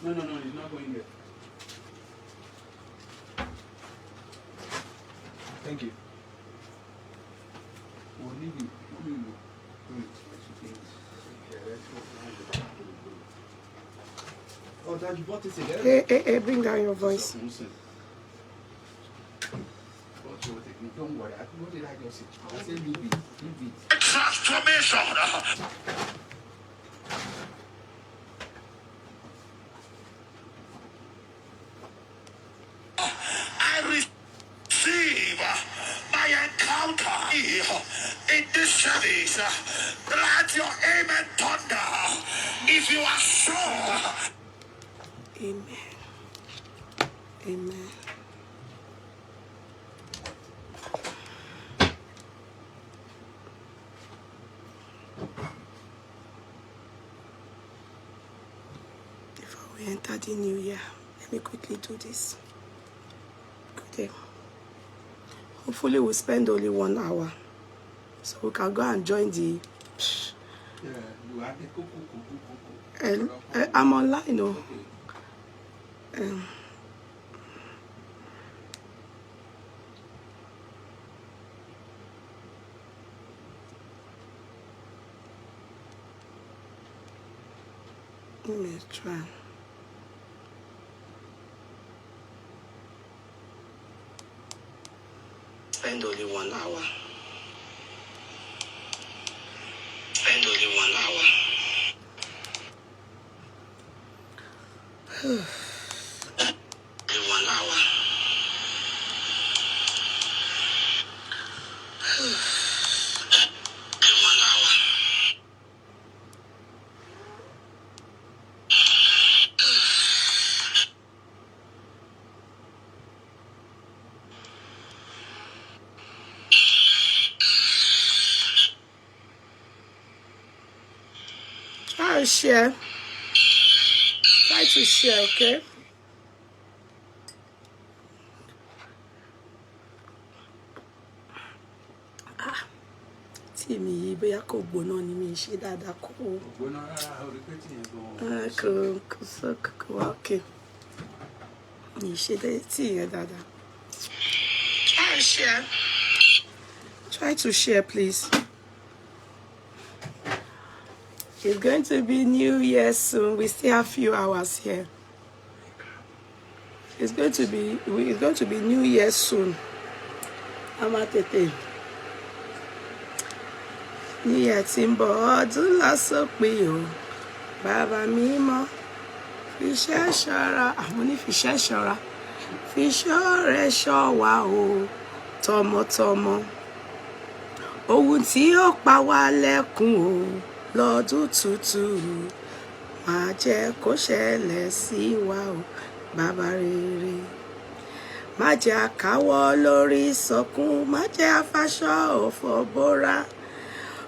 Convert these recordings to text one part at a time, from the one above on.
No, he's not going there. Thank you. We'll leave you. Oh, Dad, you bought it again? Hey, bring down your voice. Don't worry. What did I just say? I said leave it. Transformation. I receive my encounter in this service. Let your amen thunder if you are sure. Amen. Amen. Before we enter the new year, let me quickly do this. Good day. Hopefully we'll spend only 1 hour, so we can go and join the... I'm online, no. Let me try. Spend only 1 hour. Spend only 1 hour. Only 1 hour. Try to share. Try to share, okay? Tí mi yìí bóyá kò gbóná ni mi ṣe dáadáa kò. Gbóná rárá, orí pé tí yẹn gan. Kò sọ kò wá okay. Mi ṣe tí yẹn dáadáa. Try to share. Try to share, please. It's going to be New Year soon. We still have few hours here. It's going to be New Year soon. Amatete. New Year timbo ọdún lásòpin o. Bàbá mímọ́. Fiṣẹ́ ṣọ́ra. Àmọ́ ní fiṣẹ́ ṣọ́ra. Fiṣọ́ rẹ̀ ṣọ́ wa o. Tọmọtọmọ. Ohun tí ó pa wá lẹ́kùn o. Lọ́dún tuntun. Má jẹ́ kó ṣẹlẹ̀ sí wa o. Bàbá rere. Má jẹ́ àkáwọ́ lórí sọkún. Má jẹ́ àfàṣọ òfò bóra.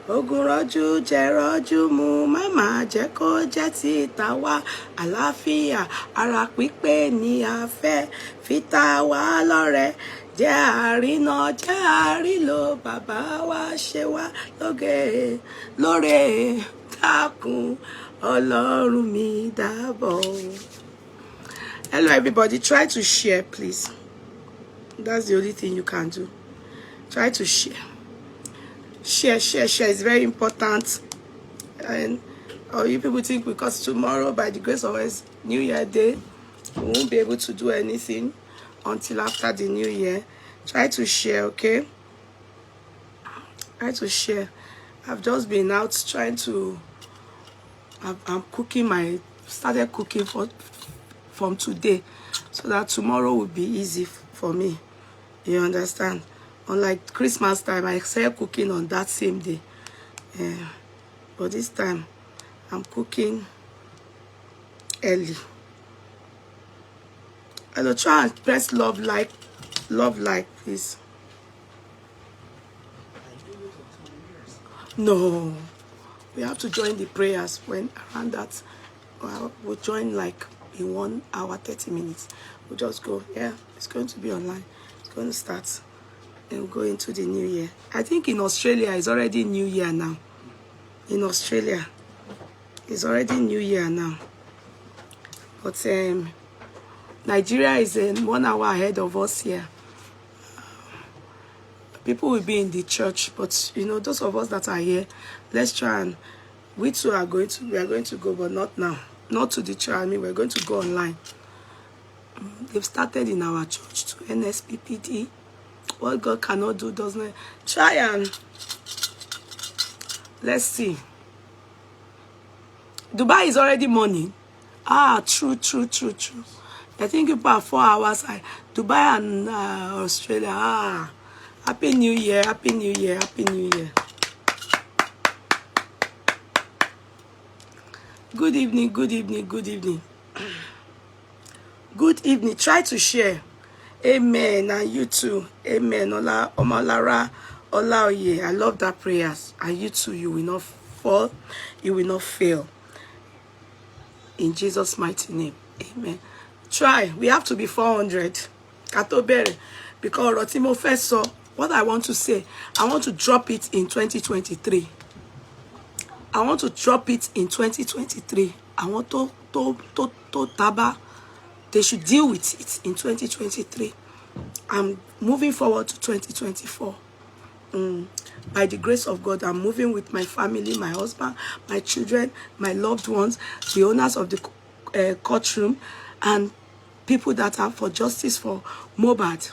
Ogun rọ́jú jẹ rọ́jú mu. Má má jẹ́ kó jẹ́ ti tàwa. Àlàáfíà ara pípé ni a fẹ́. Fi ta wá lọ́rẹ. Jẹ́ àríná jẹ́ àrílò. Bàbá wa ṣe wá lóore dákun. Ọlọ́run mi dábọ̀. Hello everybody, try to share please. That's the only thing you can do. Try to share. Share is very important. And you people think because tomorrow, by the grace of God, New Year Day, we won't be able to do anything until after the New Year. Try to share, okay? Try to share. I've just been out trying to... I'm cooking started cooking from today, so that tomorrow will be easy for me. You understand? Unlike Christmas time, I started cooking on that same day. But this time, I'm cooking early. Hello, try and press love like, please. No, we have to join the prayers when around that. We'll join like in 1 hour, 30 minutes. We'll just go. Yeah, it's going to be online. It's going to start. And we'll go into the new year. I think in Australia, it's already New Year now. In Australia, it's already New Year now. But Nigeria is 1 hour ahead of us here. People will be in the church, but you know, those of us that are here, let's try and we too are going to go, but not now. Not to the church. I mean, we're going to go online. They've started in our church to NSPPD. What God cannot do doesn't. Try and let's see. Dubai is already morning. Ah, true. I think about 4 hours. Dubai and Australia. Ah, Happy New Year, Happy New Year, Happy New Year. Good evening, good evening, good evening. Good evening. Try to share. Amen. And you too. Amen. Ola Omalara, Ola Oye. I love that prayers. And you too, you will not fall. You will not fail. In Jesus' mighty name. Amen. Try. We have to be 400. Katobere. Because Rotimo first saw what I want to say. I want to drop it in 2023. I want to drop it in 2023. I want to taba. They should deal with it in 2023. I'm moving forward to 2024. By the grace of God, I'm moving with my family, my husband, my children, my loved ones, the owners of the courtroom, and people that are for justice for Mohbad.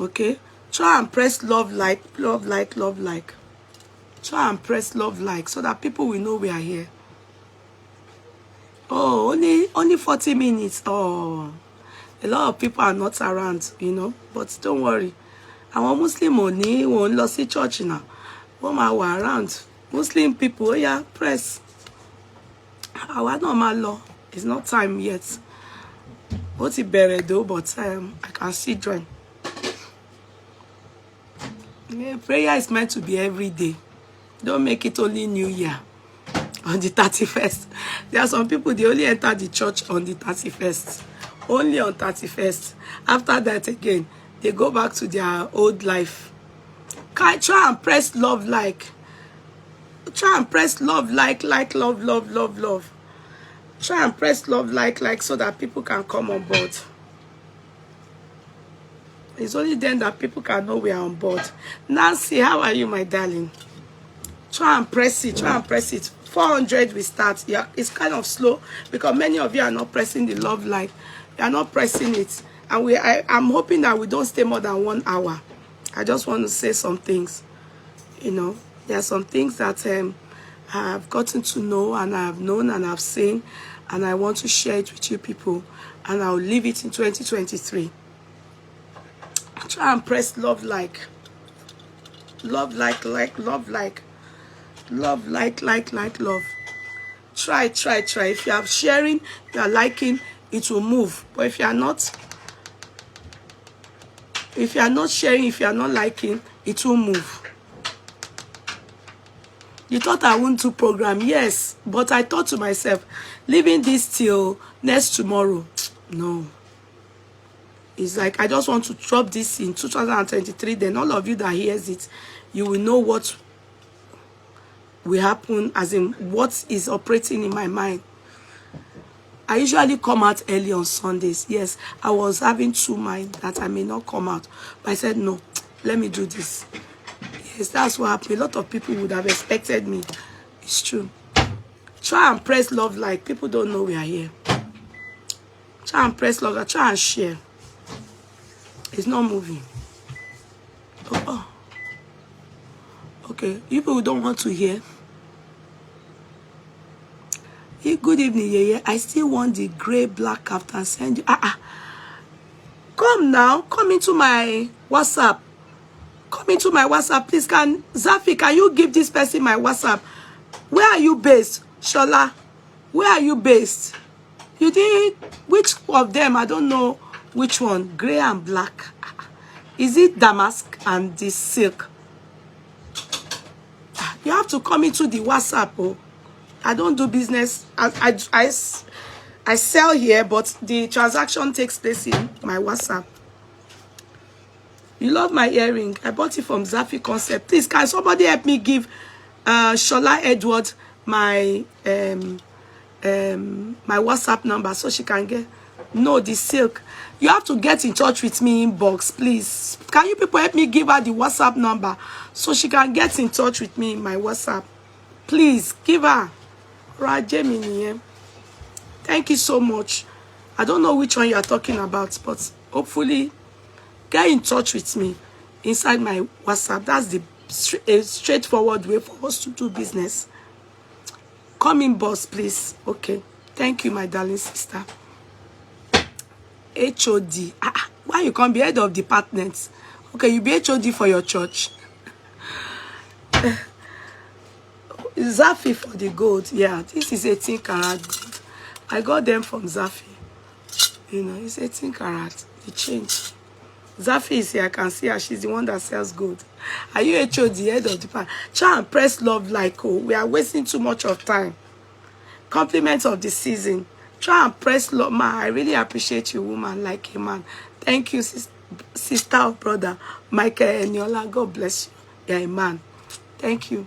Okay? Try and press love like. Try and press love like so that people will know we are here. Oh, only 40 minutes. Oh, a lot of people are not around, you know. But don't worry. Our Muslim money won't lose the church now. When I were around, Muslim people, yeah, press. Our normal law. It's not time yet. What's it better though? But I can still join. Yeah, prayer is meant to be every day. Don't make it only New Year. On the 31st. There are some people, they only enter the church on the 31st. Only on 31st. After that again, they go back to their old life. Try and press love like. Try and press love like, love. Try and press love like so that people can come on board. It's only then that people can know we are on board. Nancy, how are you, my darling? Try and press it. Try and press it. 400 we start. Yeah, it's kind of slow because many of you are not pressing the love like. You are not pressing it. And I'm hoping that we don't stay more than 1 hour. I just want to say some things. You know, there are some things that I have gotten to know and I have known and I've seen. And I want to share it with you people. And I'll leave it in 2023. Try and press love like. Love like. Love like. Love like love. Try. If you are sharing, you are liking, it will move. But if you are not sharing, if you are not liking, it will move. You thought I wouldn't do program? Yes, but I thought to myself, leaving this till next tomorrow. No. It's like I just want to drop this in 2023. Then all of you that hears it, you will know what will happen, as in what is operating in my mind. I usually come out early on Sundays. Yes, I was having 2 minds that I may not come out. But I said, no, let me do this. Yes, that's what happened. A lot of people would have expected me. It's true. Try and press love like. People don't know we are here. Try and press love. Try and share. It's not moving. Oh. Okay, you people don't want to hear. Hey, good evening, Yeye. I still want the grey black kaftan. Send you. Come now. Come into my WhatsApp. Come into my WhatsApp, please. Zafi, can you give this person my WhatsApp? Where are you based, Shola? Where are you based? You did which of them? I don't know which one. Grey and black. Is it damask and this silk? You have to come into the WhatsApp. Oh, I don't do business. I sell here, but the transaction takes place in my WhatsApp. You love my earring. I bought it from Zafi Concept. Please, can somebody help me give Shola Edward my my WhatsApp number so she can get the silk. You have to get in touch with me inbox, please. Can you people help me give her the WhatsApp number so she can get in touch with me in my WhatsApp? Please give her. Thank you so much. I don't know which one you are talking about, but hopefully get in touch with me inside my WhatsApp. That's the straightforward way for us to do business. Come in, boss, please. Okay. Thank you, my darling sister. HOD. Why you can't be head of departments? Okay, you be HOD for your church. Zafi for the gold. Yeah, this is 18 karat gold. I got them from Zafi. You know, it's 18 karat. The change. Zafi is here. I can see her. She's the one that sells gold. Are you HOD, head of department? Try and press love like, oh, we are wasting too much of time. Compliments of the season. Try and press love, man. I really appreciate you, woman, like a man. Thank you, sister or brother. Michael Eniola, God bless you. You're a man. Thank you.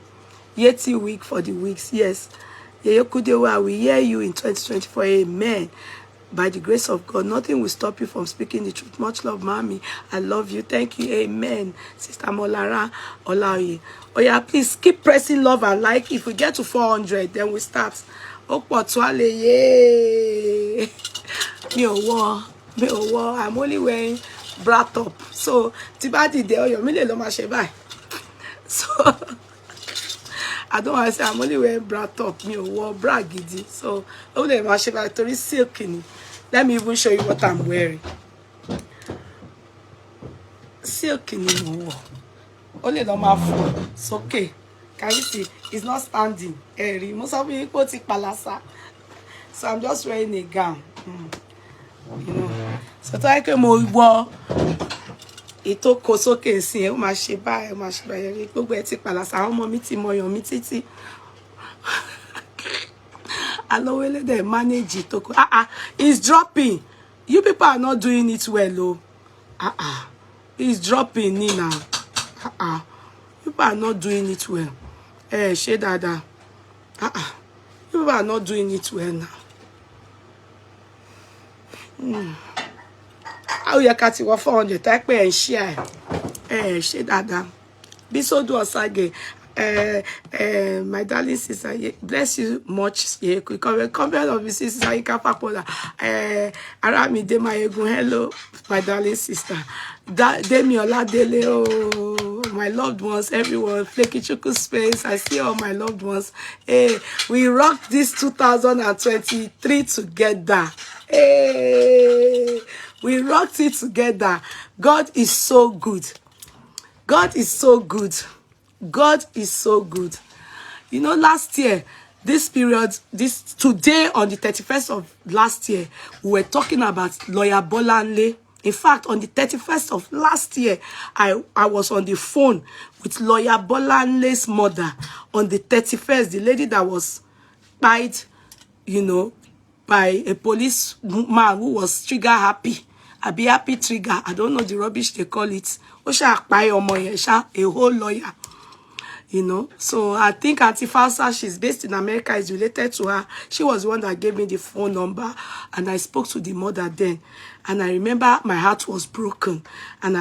Yeti week for the weeks. Yes. Yeye Kudewa, we hear you in 2024. Amen. By the grace of God, nothing will stop you from speaking the truth. Much love, mommy. I love you. Thank you. Amen. Sister Molara Olaoye. Oh yeah, please keep pressing love and like. If we get to 400, then we start. Yay. I'm only wearing bra top. So, Tibadi de oyo, mi le lo ma she báyìí. So, I don't want to say I'm only wearing bra top. Me or bra gidi. So, only ma she báyìí torí silk ni. Let me even show you what I'm wearing. Silk ni mo wo. Only lo ma fo. It's okay. Can you see? It's not standing. Most of you put it palasa. So I'm just wearing a gown. You know. So I can move well. Ito kosoke si o ma ṣe báyìí, o ma ṣe báyìí. Gbogbo ẹ ti palasa. Àwọn ọmọ mi ti moyan mi títí. Alowele dey manage it. It's dropping. You people are not doing it well, oh. It's dropping, Nina. People are not doing it well. She dada. People are not doing it well now. How you cut it 400? Type and share. She dada. Be so do us again. My darling sister, bless you much. Come of your sister, Aramide Mayegun. Hello, my darling sister. Demi Oladele, oh, my loved ones, everyone. Flaky Chuku Space. I see all my loved ones. Hey, we rocked this 2023 together. Hey, we rocked it together. God is so good. God is so good. God is so good. You know, last year, this period, today on the 31st of last year, we were talking about Lawyer Bolanle. In fact, on the 31st of last year, I was on the phone with Lawyer Bolanle's mother. On the 31st, the lady that was died, you know, by a policeman who was trigger happy. I be happy trigger. I don't know the rubbish they call it. A whole lawyer. You know, so I think Auntie Falsa, she's based in America, is related to her. She was the one that gave me the phone number, and I spoke to the mother then. And I remember my heart was broken, and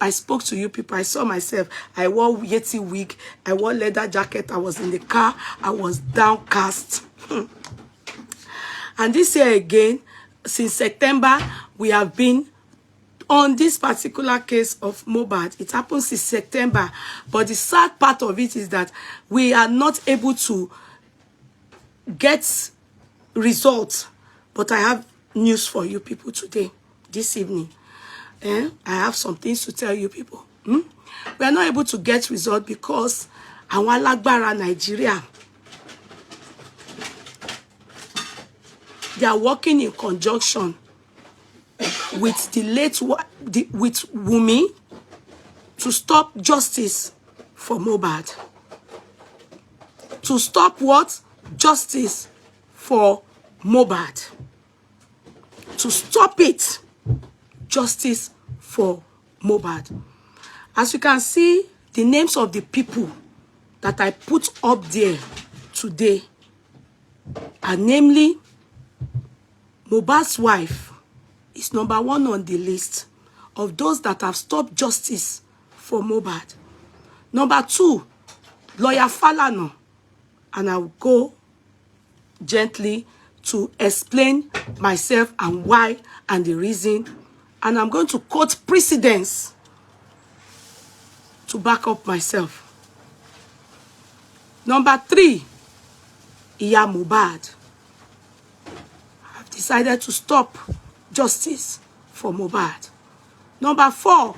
I spoke to you people. I saw myself. I wore Yeti wig. I wore leather jacket. I was in the car. I was downcast. And this year again, since September, we have been on this particular case of Mohbad. It happened since September. But the sad part of it is that we are not able to get results. But I have news for you people today, this evening. I have some things to tell you people. We are not able to get results because àwọn alágbára Nigeria, they are working in conjunction with the late with Wumi to stop justice for Mohbad. To stop what? Justice for Mohbad. To stop it. Justice for Mohbad. As you can see, the names of the people that I put up there today, and namely, Mohbad's wife is #1 on the list of those that have stopped justice for Mohbad. #2, lawyer Falana, and I will go gently to explain myself and why and the reason, and I'm going to quote precedents to back up myself. #3, iyamohbad. I've decided to stop justice for Mohbad. #4,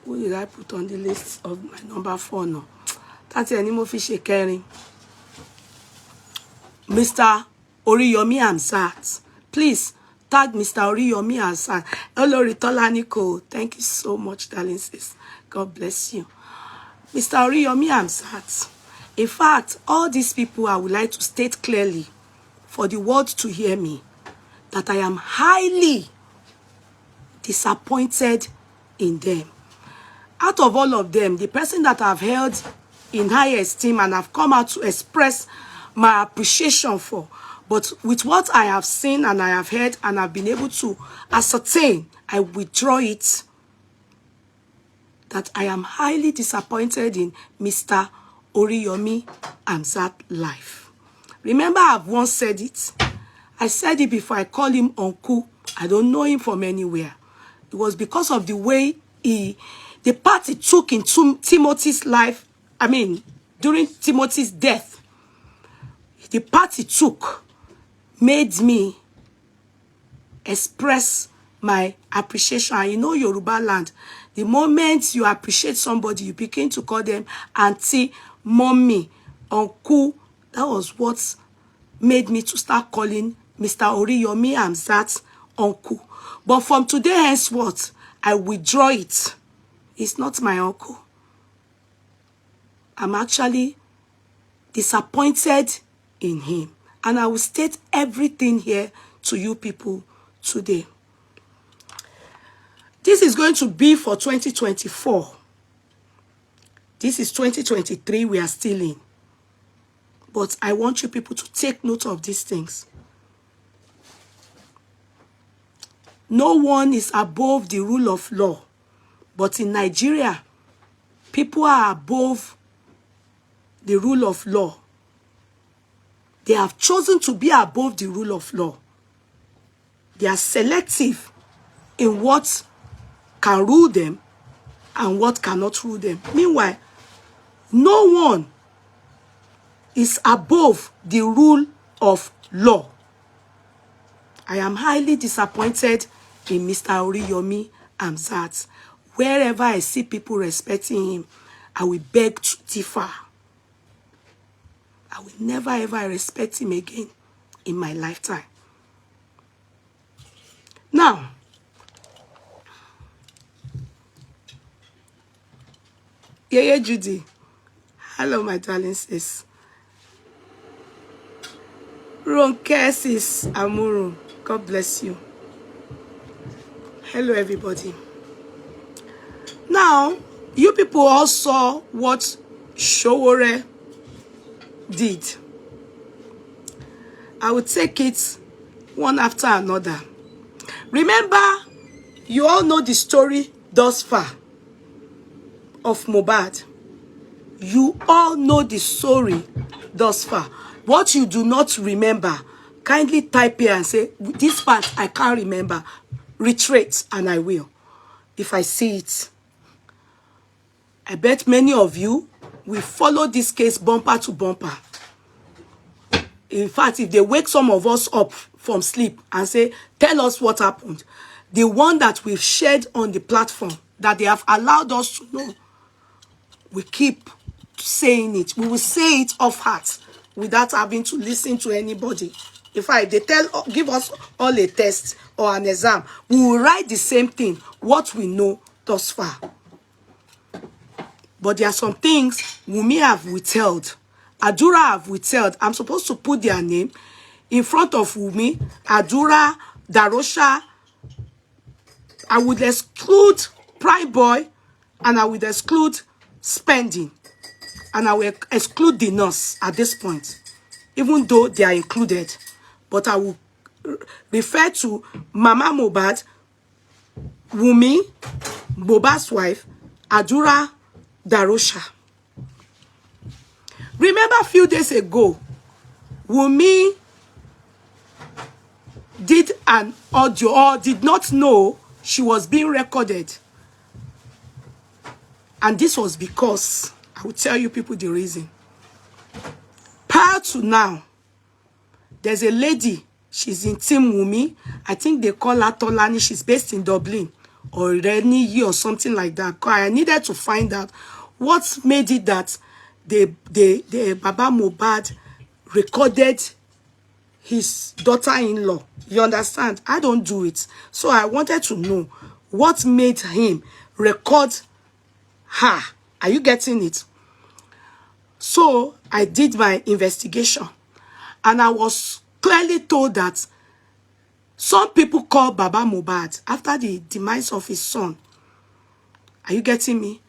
who did I put on the list of my #4 now? That's any more fishy caring. Mr. Oriyomi Hamzat. Please tag Mr. Oriyomi Hamzat. Olori Tolaniko. Thank you so much, darling sis. God bless you. Mr. Oriyomi Hamzat. In fact, all these people, I would like to state clearly for the world to hear me that I am highly disappointed in them. Out of all of them, the person that I've held in high esteem and I've come out to express my appreciation for, but with what I have seen and I have heard and I've been able to ascertain, I withdraw it, that I am highly disappointed in Mr. Oriyomi Hamzat life. Remember, I've once said it. I said it before. I call him uncle. I don't know him from anywhere. It was because of the way the part he took in Timothy's life, I mean, during Timothy's death, the part he took made me express my appreciation. And you know, Yoruba land, the moment you appreciate somebody, you begin to call them auntie, mommy, uncle. That was what made me to start calling Mr. Oriyomi Hamzat uncle. But from today henceforth, I withdraw it. It's not my uncle. I'm actually disappointed in him. And I will state everything here to you people today. This is going to be for 2024. This is 2023 we are still in. But I want you people to take note of these things. No one is above the rule of law. But in Nigeria, people are above the rule of law. They have chosen to be above the rule of law. They are selective in what can rule them and what cannot rule them. Meanwhile, no one is above the rule of law. I am highly disappointed in Mr. Oriyomi Hamzat. Wherever I see people respecting him, I will beg to differ. I will never ever respect him again in my lifetime. Now, Yeye Judy. Hello, my darling sis. Ronke sis Amuru. God bless you. Hello, everybody. Now, you people all saw what Showore did. I will take it one after another. Remember, you all know the story thus far of Mohbad. You all know the story thus far. What you do not remember, kindly type here and say, this part I can't remember. Reiterate, and I will, if I see it. I bet many of you will follow this case bumper to bumper. In fact, if they wake some of us up from sleep and say, tell us what happened, the one that we've shared on the platform, that they have allowed us to know, we keep saying it. We will say it off heart without having to listen to anybody. In fact, they give us all a test or an exam, we will write the same thing, what we know thus far. But there are some things Wumi have withheld. Adura have withheld. I'm supposed to put their name in front of Wumi, Adura, Dahosa. I would exclude Prime Boy and I would exclude spending. and I will exclude the nurse at this point, even though they are included. But I will refer to Mama Mohbad, Wumi, Mohbad's wife, Adura, dahosa. Remember a few days ago, Wumi did an audio or did not know she was being recorded. And this was because, I will tell you people the reason. Prior to now, there's a lady, she's in Team Wumi. I think they call her Tolani. She's based in Dublin or Yeye or something like that. I needed to find out what made it that the Baba Mohbad recorded his daughter-in-law. You understand? I don't do it. So I wanted to know what made him record her. Are you getting it? So I did my investigation, and I was clearly told that some people call Baba Mohbad after the demise of his son. Are you getting me?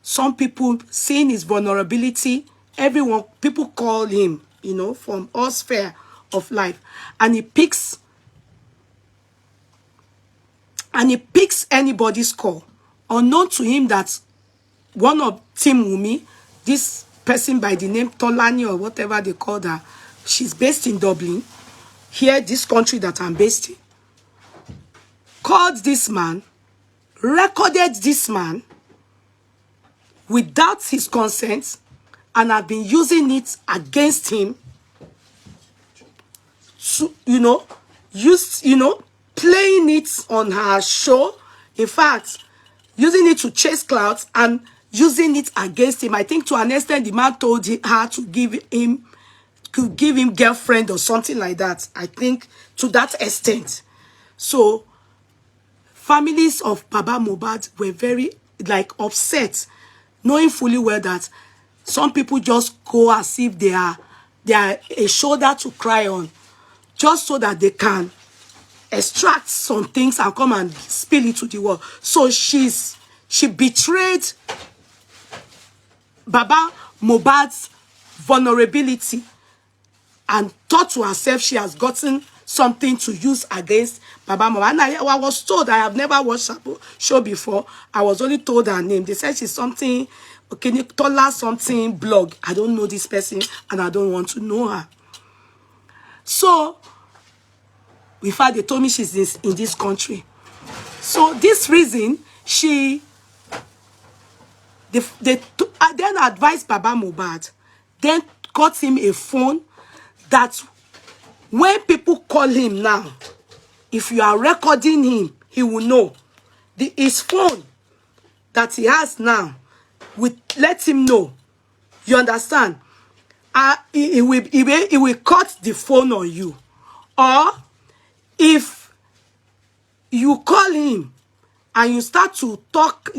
Some people, seeing his vulnerability, people call him, you know, from all sphere of life, and he picks anybody's call, unknown to him that one of Team Wumi, this person by the name Tolani or whatever they call her, she's based in Dublin, here, this country that I'm based in, called this man, recorded this man without his consent, and have been using it against him to, playing it on her show. In fact, using it to chase clouds and using it against him. I think to an extent, the man told her to give him girlfriend or something like that. I think to that extent. So families of Baba Mohbad were very upset, knowing fully well that some people just go as if they are a shoulder to cry on, just so that they can extract some things and come and spill it to the world. So she betrayed Baba Mohbad's vulnerability and thought to herself she has gotten something to use against Baba Mohbad. And I was told, I have never watched her show before. I was only told her name. They said she's something, okay, Tola something blog. I don't know this person and I don't want to know her. So, in fact, they told me she's in this country. So, this reason, they then advised Baba Mohbad, then got him a phone that when people call him now, if you are recording him, he will know. His phone that he has now will let him know. You understand? He will cut the phone on you. Or if you call him and you start to talk,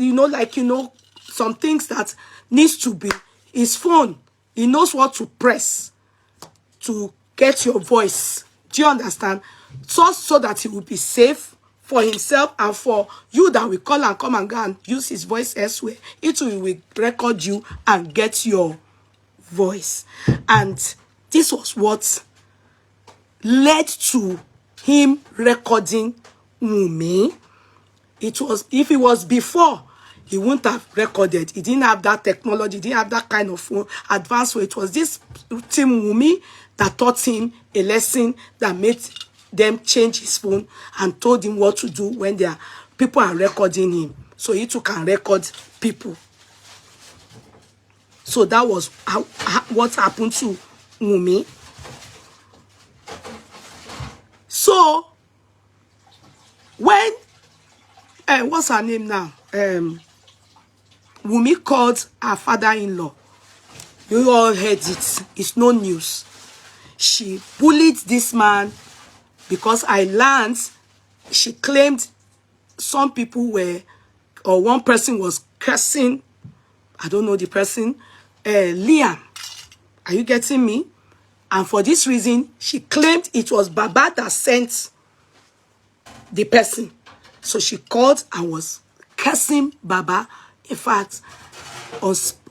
some things that needs to be, his phone, he knows what to press to get your voice. Do you understand? So that he will be safe for himself and for you that will call and come and go and use his voice elsewhere. It will record you and get your voice. And this was what led to him recording Wumi. If it was before, he wouldn't have recorded. He didn't have that technology. He didn't have that kind of advanced way. It was this Team Wumi that taught him a lesson that made them change his phone and told him what to do when people are recording him. So he too can record people. So that was what happened to Wumi. So when what's her name now? Wumi called her father-in-law. You all heard it. It's no news. She bullied this man because I learned she claimed some people were, or one person was cursing, I don't know the person, Liam. Are you getting me? And for this reason, she claimed it was Baba that sent the person. So she called and was cursing Baba. In fact,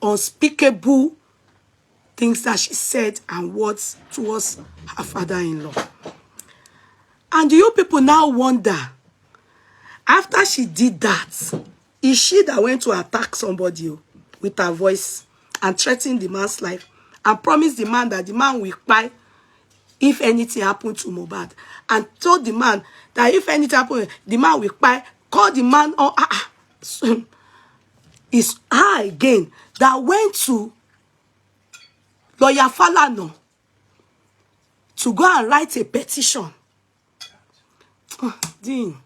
unspeakable things that she said and words towards her father-in-law. And you people now wonder, after she did that, is she that went to attack somebody with her voice and threaten the man's life and promise the man that the man will buy if anything happened to Mohbad, and told the man that if anything happened, the man will buy, call the man on it's her again that went to lawyer Falana to go and write a petition. Dean,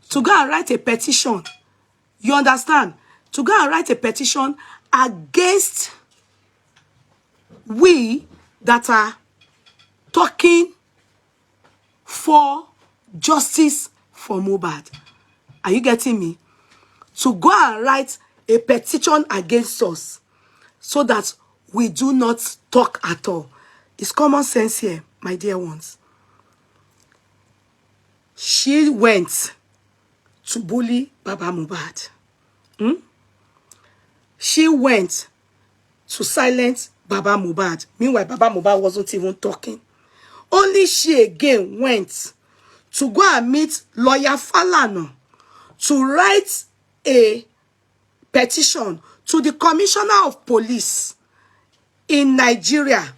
to go and write a petition. You understand? To go and write a petition against we that are talking for justice for Mohbad. Are you getting me? To go and write a petition against us so that we do not talk at all. It's common sense here, my dear ones. She went to bully Baba Mohbad. She went to silence Baba Mohbad. Meanwhile, Baba Mohbad wasn't even talking. Only she again went to go and meet lawyer Falana to write a petition to the commissioner of police in Nigeria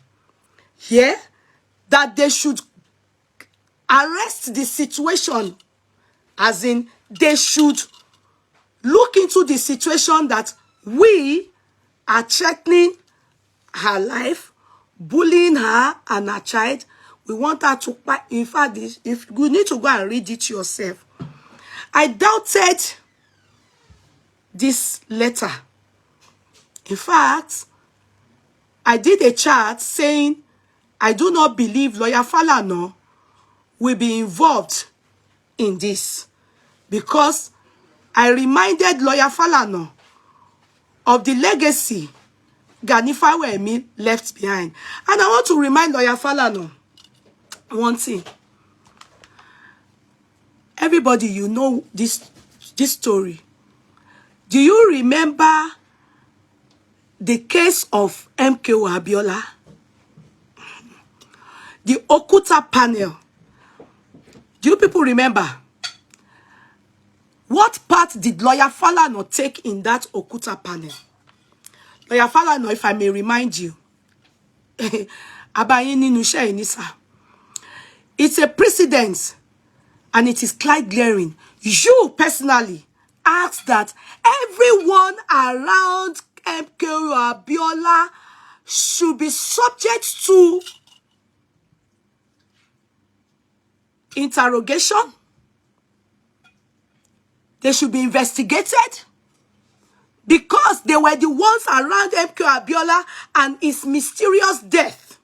here that they should arrest the situation, as in they should look into the situation that we are threatening her life, bullying her and her child. We want her to, in fact, if you need to go and read it yourself. I doubted this letter. In fact, I did a chart saying I do not believe lawyer Falana will be involved in this, because I reminded lawyer Falana of the legacy Gani Fawemi left behind. And I want to remind lawyer Falana one thing. Everybody, you know this story. Do you remember the case of MKO Abiola? The Okuta panel. Do you people remember? What part did lawyer Falana take in that Okuta panel? Lawyer Falana, if I may remind you, it's a precedent and it is quite glaring. You personally asked that everyone around MKO Abiola should be subject to interrogation. They should be investigated because they were the ones around MKO Abiola and his mysterious death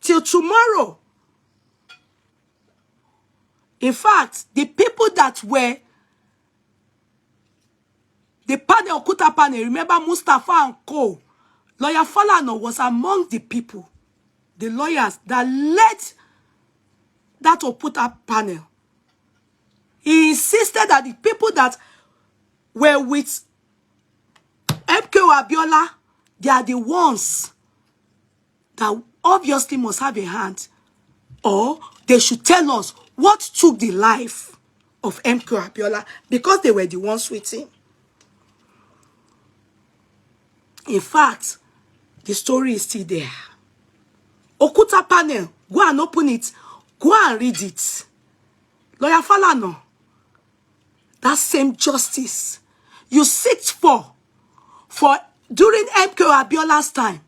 till tomorrow. In fact, the people that were the panel, Okuta panel, remember Mustafa and Co. Lawyer Falana was among the people, the lawyers that led that Okuta panel. He insisted that the people that were with MKO Abiola, they are the ones that obviously must have a hand, or they should tell us what took the life of MKO Abiola, because they were the ones with him. In fact, the story is still there. Okuta panel, go and open it. Go and read it. Lawyer Falana, that same justice you seeked for during MKO Abiola's time.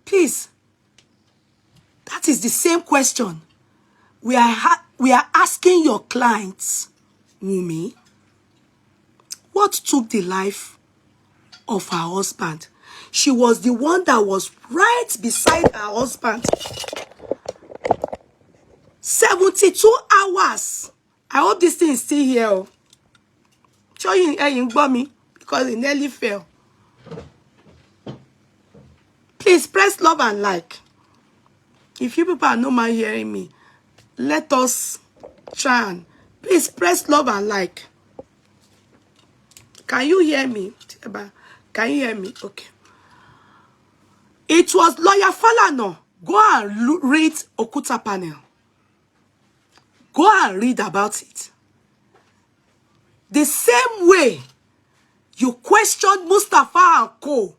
Please, that is the same question we are asking your clients, Wumi. What took the life of her husband? She was the one that was right beside her husband. 72 hours. I hope this thing is still here. Show you in me because it nearly fell. Please press love and like. If you people are not mind hearing me, let us try and please press love and like. Can you hear me? Can you hear me? Okay. It was lawyer Falana. Go and read Okuta panel. Go and read about it. The same way you questioned Mustafa and Co,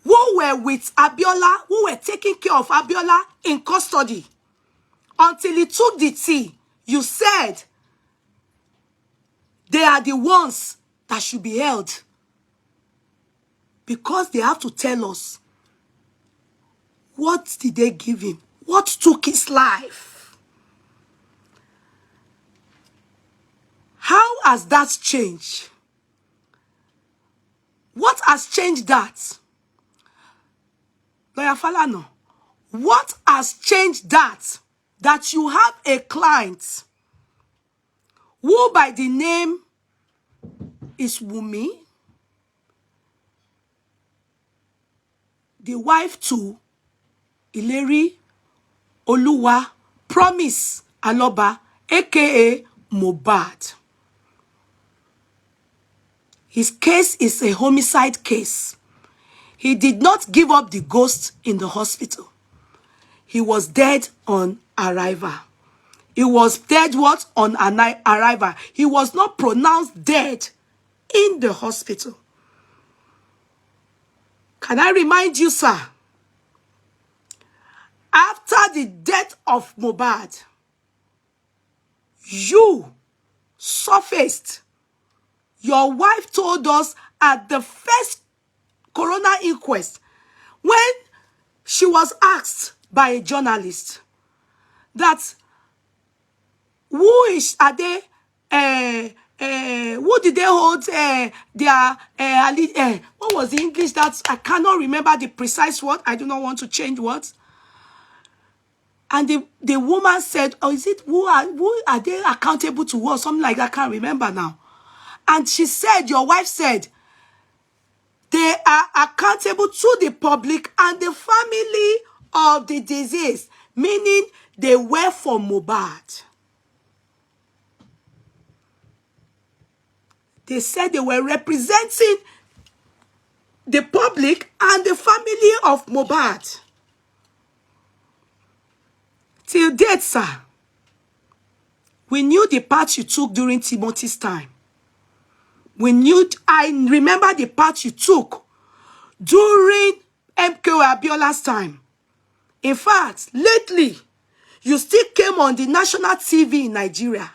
who were with Abiola, who were taking care of Abiola in custody until he took the tea. You said they are the ones that should be held because they have to tell us what did they give him, what took his life. How has that changed? What has changed that? Lawyer Falana, what has changed that? That you have a client who by the name is Wumi, the wife to Ileri Oluwa Promise Aloba, aka Mohbad. His case is a homicide case. He did not give up the ghost in the hospital. He was dead on arrival. He was dead what? On arrival. He was not pronounced dead in the hospital. Can I remind you, sir? After the death of Mohbad, you surfaced. Your wife told us at the first coroner inquest, when she was asked by a journalist that are they who did they hold their what was the English that I cannot remember the precise word. I do not want to change words. And the woman said, oh, is it who are they accountable to, or something like that? I can't remember now. And she said, your wife said, they are accountable to the public and the family of the deceased, meaning they were for Mohbad. They said they were representing the public and the family of Mohbad. Till date, sir, we knew the part you took during Timothy's time. I remember the part you took during MK Abiola's time. In fact, lately, you still came on the national TV in Nigeria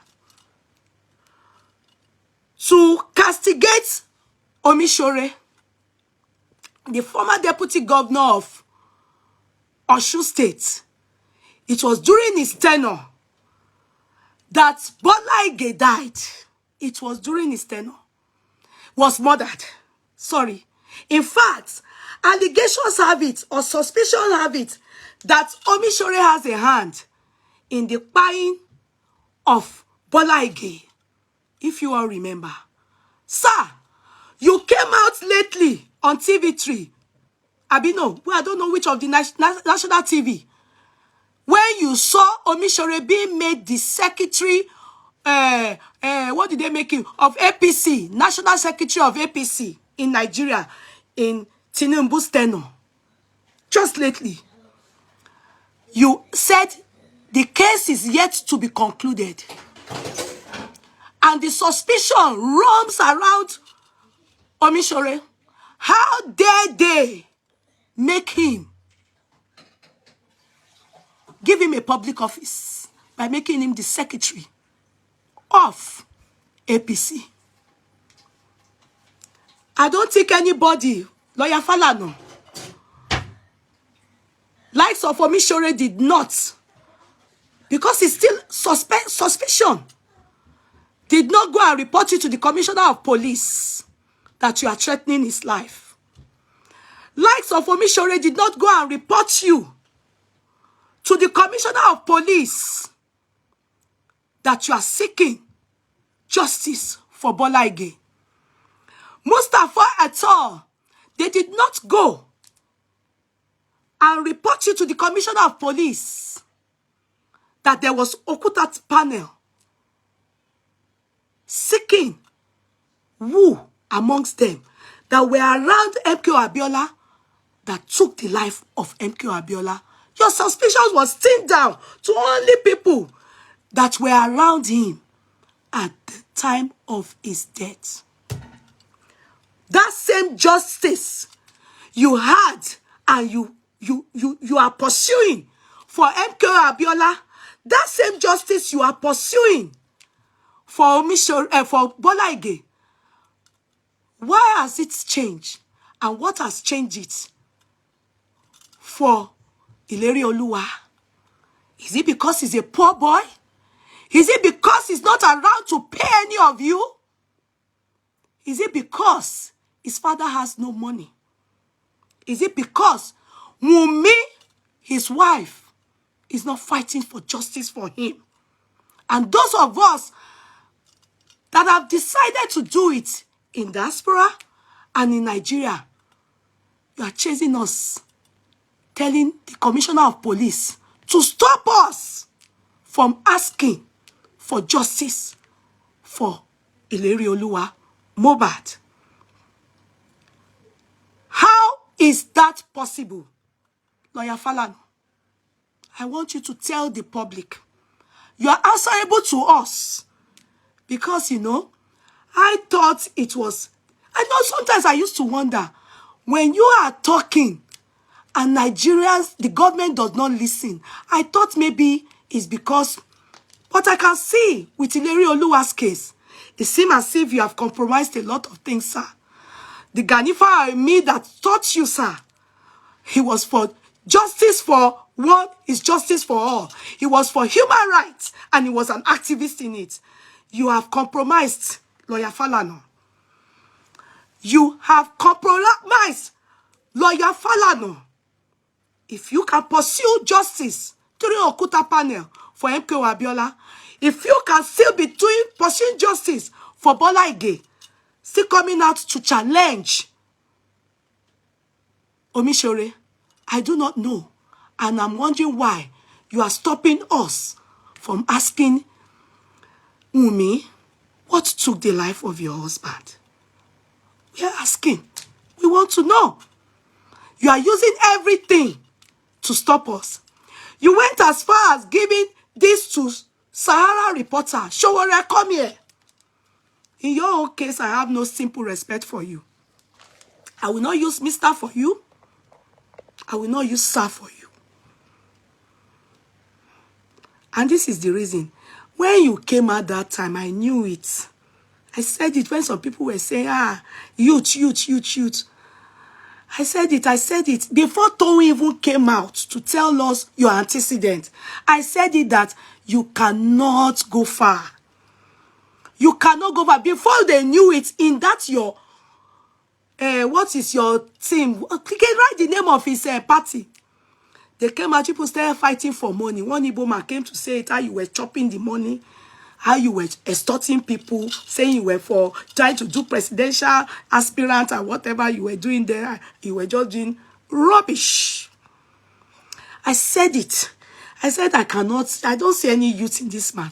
to castigate Omishore, the former deputy governor of Osun State. It was during his tenure that Bola Ige died. It was during his tenure. Was murdered. Sorry. In fact, allegations have it, or suspicion have it, that Omishore has a hand in the buying of Bola Ige, if you all remember. Sir, you came out lately on TV3. I don't know which of the national TV. When you saw Omishore being made the secretary, what did they make him? Of APC, National Secretary of APC in Nigeria, in Tinubu's tenure. Just lately, you said the case is yet to be concluded. And the suspicion roams around Omishore. How dare they make him, give him a public office by making him the secretary of APC? I don't think anybody, Lawyer Falana, likes of Omishore did not, because it's still suspicion, did not go and report you to the commissioner of police that you are threatening his life. Likes of Omishore did not go and report you to the commissioner of police that you are seeking justice for Bola Ige. Mustafa at all, they did not go and report you to the commissioner of police that there was Okuta panel seeking who amongst them that were around MK Abiola that took the life of MK Abiola. Your suspicions was thinned down to only people that were around him at the time of his death. That same justice you had and you are pursuing for MK Abiola, that same justice you are pursuing for Bola Ige, why has it changed? And what has changed it for Ileri Oluwa? Is it because he's a poor boy? Is it because he's not around to pay any of you? Is it because his father has no money? Is it because Wumi, his wife, is not fighting for justice for him? And those of us that have decided to do it in diaspora and in Nigeria, you are chasing us, telling the commissioner of police to stop us from asking for justice for Ileri Oluwa Mohbad. How is that possible? Lawyer Falana, I want you to tell the public you are answerable to us. Because, you know, I thought it was... I know sometimes I used to wonder, when you are talking and Nigerians, the government does not listen, I thought maybe it's because... But I can see with Ileri Oluwa's case, it seems as if you have compromised a lot of things, sir. The Ganifa me that taught you, sir, he was for justice for one is justice for all. He was for human rights and he was an activist in it. You have compromised, Lawyer Falana. You have compromised, Lawyer Falana. If you can pursue justice through Okuta panel for MK Abiola, if you can still be pursuing justice for Bola Ige, still coming out to challenge Omishore, I do not know. And I'm wondering why you are stopping us from asking Wumi, what took the life of your husband? We are asking. We want to know. You are using everything to stop us. You went as far as giving this to Sahara reporter. Showore, come here. In your own case, I have no simple respect for you. I will not use Mr. for you. I will not use Sir for you. And this is the reason. When you came out that time, I knew it. I said it when some people were saying, youth. I said it. Before Towe even came out to tell us your antecedent, I said it that you cannot go far. You cannot go far. Before they knew it, in that your, what is your team? You can write the name of his party. They came out, people started fighting for money. One Igbo man came to say it, how you were chopping the money, how you were extorting people, saying you were for trying to do presidential aspirant and whatever you were doing there. You were just doing rubbish. I said it. I said I don't see any youth in this man.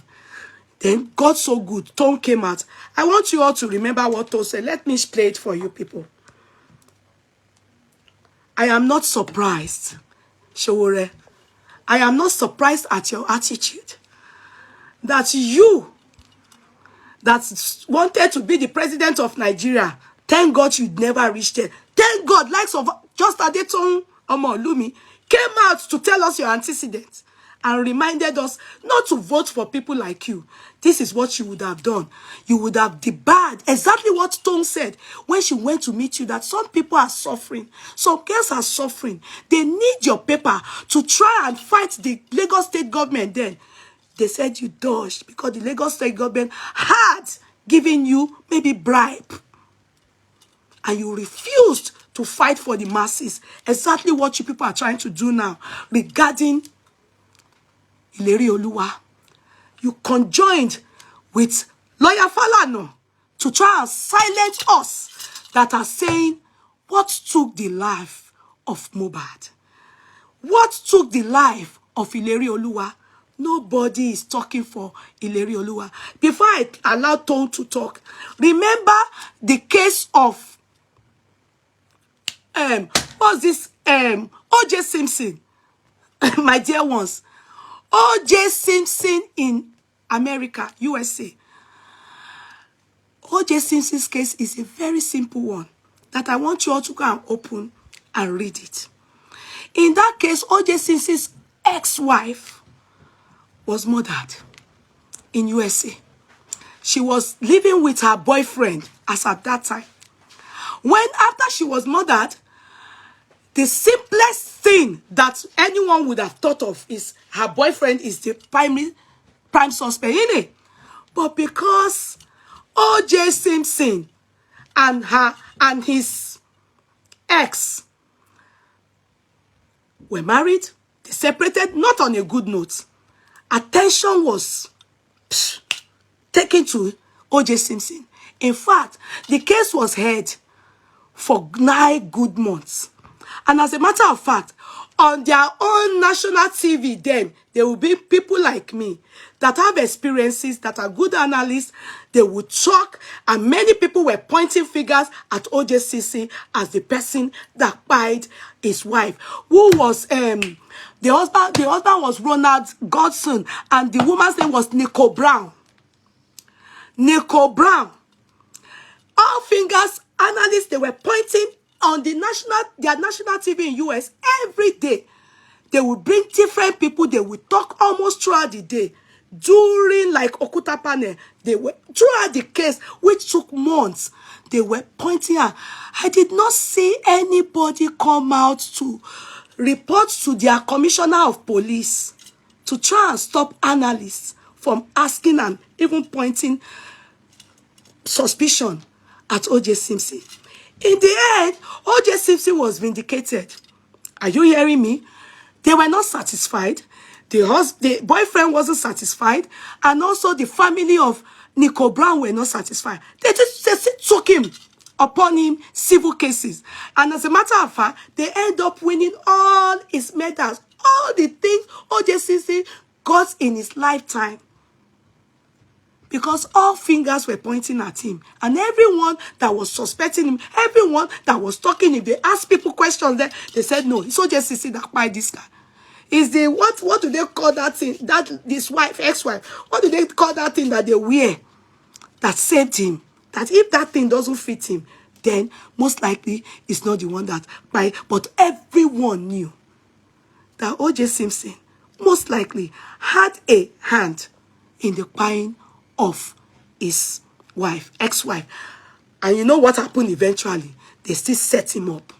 Then God so good, Tom came out. I want you all to remember what Tom said. Let me play it for you people. I am not surprised. Showore, I am not surprised at your attitude. That you, that wanted to be the president of Nigeria, thank God you never reached there. Thank God, likes of just Adeton Omolumi came out to tell us your antecedents and reminded us not to vote for people like you. This is what you would have done. You would have debarred exactly what Tom said when she went to meet you, that some people are suffering. Some girls are suffering. They need your paper to try and fight the Lagos state government then. They said you dodged because the Lagos state government had given you maybe bribe. And you refused to fight for the masses. Exactly what you people are trying to do now regarding Ileri Oluwa. You conjoined with Lawyer Falana to try and silence us that are saying what took the life of Mohbad. What took the life of Ileri Oluwa? Nobody is talking for Ileri Oluwa. Before I allow Tom to talk, remember the case of What's this? O.J. Simpson, my dear ones. O.J. Simpson in America, USA. O.J. Simpson's case is a very simple one that I want you all to go and open and read it. In that case, O.J. Simpson's ex-wife was murdered in USA. She was living with her boyfriend as at that time. When after she was murdered, the simplest thing that anyone would have thought of is her boyfriend is the prime suspect in it. But because O.J. Simpson and his ex were married, they separated, not on a good note. Attention was taken to O.J. Simpson. In fact, the case was heard for 9 good months. And as a matter of fact, on their own national TV then, there will be people like me that have experiences, that are good analysts. They would talk, and many people were pointing fingers at O.J. Simpson as the person that killed his wife. Who was the husband? The husband was Ronald Godson, and the woman's name was Nicole Brown. Nicole Brown. All fingers, analysts, they were pointing on their national TV in US every day. They would bring different people. They would talk almost throughout the day. During like Okuta panel, they were throughout the case, which took months. They were pointing out. I did not see anybody come out to report to their commissioner of police to try and stop analysts from asking and even pointing suspicion at O.J. Simpson. In the end, O.J. Simpson was vindicated. Are you hearing me? They were not satisfied. The boyfriend wasn't satisfied. And also the family of Nicole Brown were not satisfied. They took him upon him civil cases. And as a matter of fact, they end up winning all his medals. All the things O.J. Simpson got in his lifetime. Because all fingers were pointing at him. And everyone that was suspecting him, everyone that was talking, if they asked people questions there, they said, no, it's O.J. Simpson that killed this guy. Is the, what do they call that thing? This wife, ex-wife, what do they call that thing that they wear that saved him? That if that thing doesn't fit him, then most likely it's not the one that killed. But everyone knew that O.J. Simpson most likely had a hand in the killing of his wife, ex-wife. And you know what happened eventually? They still set him up.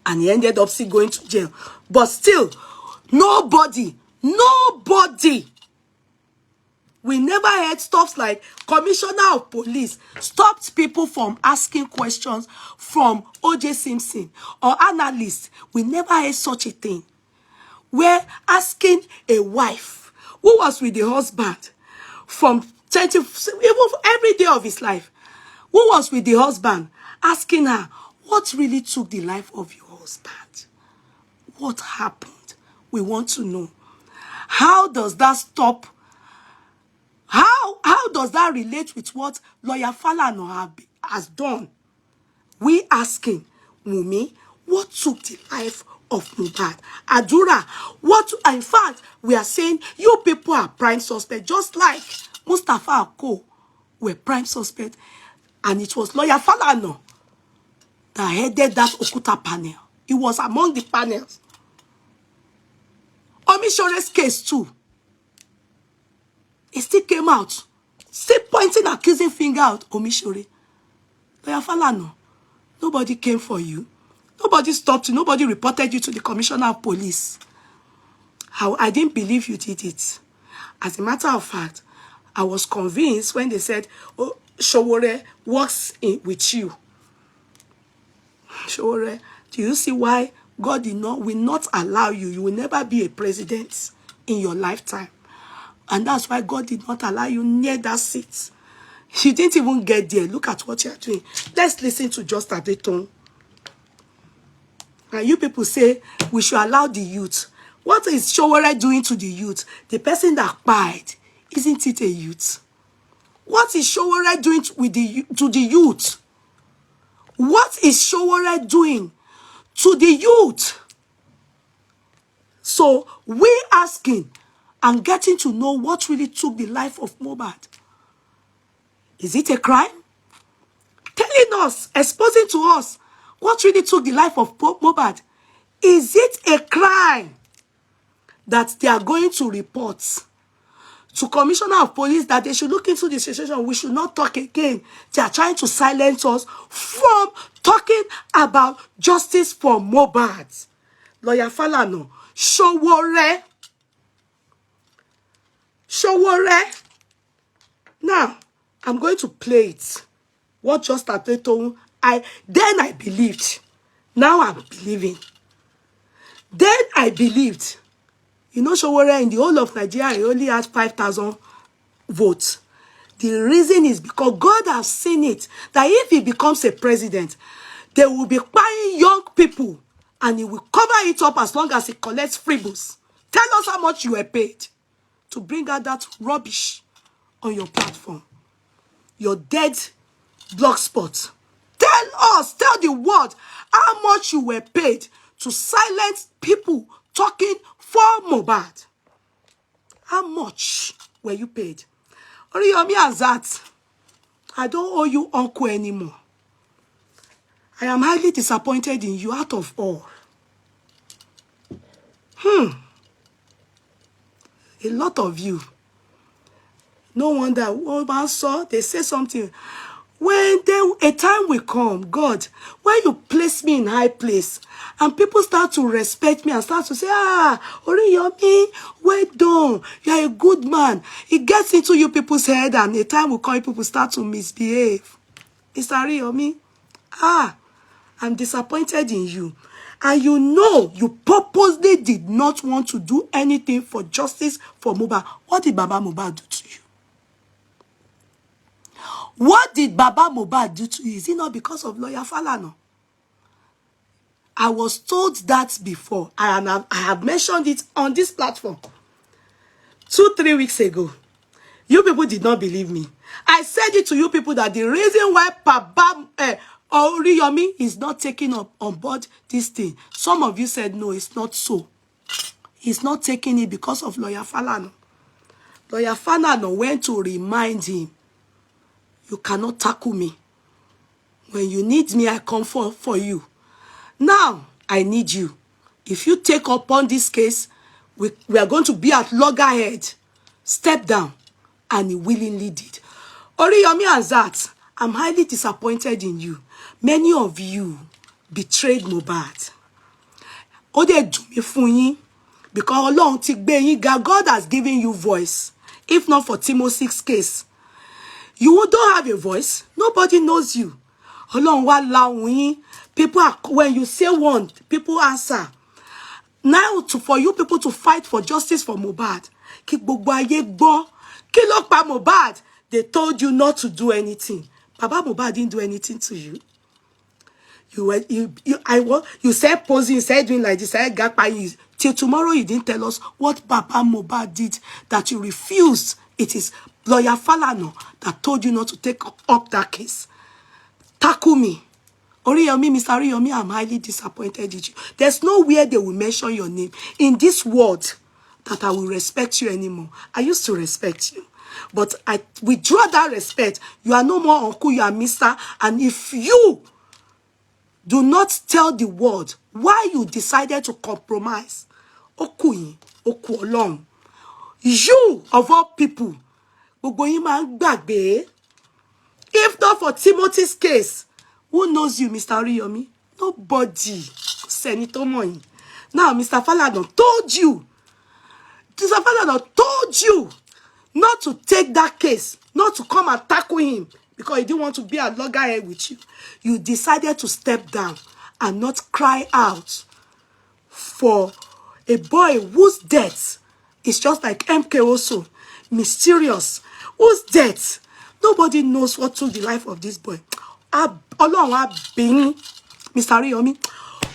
And he ended up still going to jail. But still, nobody, we never heard stuff like commissioner of police stopped people from asking questions from O.J. Simpson or analysts. We never heard such a thing. We're asking a wife who was with the husband from 20, even every day of his life, who was with the husband, asking her, what really took the life of your husband? What happened? We want to know. How does that stop? How does that relate with what lawyer Falana has done? We asking Wumi, what took the life of Mohbad? Adura, what? In fact, we are saying you people are prime suspect, just like Mustafa Ako were prime suspect, and it was lawyer Falana that headed that Okuta panel. He was among the panels. Omishore's case too. It still came out, still pointing accusing finger out Omishore. Lawyer Falana, nobody came for you. Nobody stopped you. Nobody reported you to the commissioner of police. I didn't believe you did it. As a matter of fact, I was convinced when they said, oh, Showore works with you. Showore, do you see why God will not allow you? You will never be a president in your lifetime. And that's why God did not allow you near that seat. You didn't even get there. Look at what you're doing. Let's listen to Just Adeton. And you people say we should allow the youth. What is Showore doing to the youth? The person that died, isn't it a youth? What is Showore doing to the youth? What is Showore doing to the youth. So we asking and getting to know what really took the life of Mohbad. Is it a crime? Telling us, exposing to us what really took the life of Mohbad. Is it a crime that they are going to report to Commissioner of Police that they should look into the situation? We should not talk again. They are trying to silence us from talking about justice for Mohbad. Lawyer Falana, Showore. Now, I'm going to play it. What just happened to then I believed. Now I'm believing. Then I believed. You know, Showore in the whole of Nigeria, he only has 5,000 votes. The reason is because God has seen it, that if he becomes a president, they will be buying young people, and he will cover it up as long as he collects free books. Tell us how much you were paid to bring out that rubbish on your platform. Your dead blog spot. Tell us, tell the world how much you were paid to silence people talking for Mohbad. How much were you paid? Oriyomi Azat, I don't owe you uncle anymore. I am highly disappointed in you out of all. A lot of you. No wonder, one saw, they say something. When a time will come, God, when you place me in high place, and people start to respect me and start to say, Oriyomi, well done, you are a good man. It gets into you people's head, and a time will come, people start to misbehave. Mr. Oriyomi, I'm disappointed in you. And you know, you purposely did not want to do anything for justice for Mohbad. What did Baba Mohbad do to you? What did Baba Mohbad do to you? Is it not because of Lawyer Falana? I was told that before. I have mentioned it on this platform 2-3 weeks ago. You people did not believe me. I said it to you people that the reason why Baba Oriyomi is not taking up on board this thing. Some of you said, no, it's not so. He's not taking it because of Lawyer Falana. Lawyer Falana went to remind him, you cannot tackle me. When you need me, I come for you. Now, I need you. If you take upon this case, we are going to be at loggerhead. Step down. And he willingly did. Oriyomi Azat, I'm highly disappointed in you. Many of you betrayed Mohbad. Ode do me fún yín, because Ọlọ́run ti gbé yín ga. God has given you voice. If not for Timothy's case, you don't have a voice. Nobody knows you. Ọlọ́run wá la ohùn yín. People are, when you say one, people answer. Now, for you people to fight for justice for Mohbad, kí gbogbo ayé gbọ́, kí ló pa Mohbad? They told you not to do anything. Baba Mohbad didn't do anything to you. You said posing, you said doing like this, I got by you. Till tomorrow you didn't tell us what Baba Mohbad did that you refused. It is Lawyer Falana that told you not to take up that case. Tackle me. Oriyomi, Mr. Oriyomi, I'm highly disappointed in you. There's nowhere they will mention your name in this world that I will respect you anymore. I used to respect you, but I withdraw that respect. You are no more uncle, you are Mr. And if you do not tell the world why you decided to compromise, Okuyin, Oku Olorun, you of all people, gbogbo yín máa ń gbàgbé. If not for Timothy's case, who knows you, Mr. Oriyomi? Nobody. Senator Moyin. Now, Mr. Falana told you. Mr. Falana told you not to take that case, not to come and tackle him because he didn't want to be at loggerhead with you. You decided to step down and not cry out for a boy whose death is just like MK also, mysterious, whose death nobody knows what took the life of this boy. Ọlọ́run á bí yín, Mr. Oriyomi.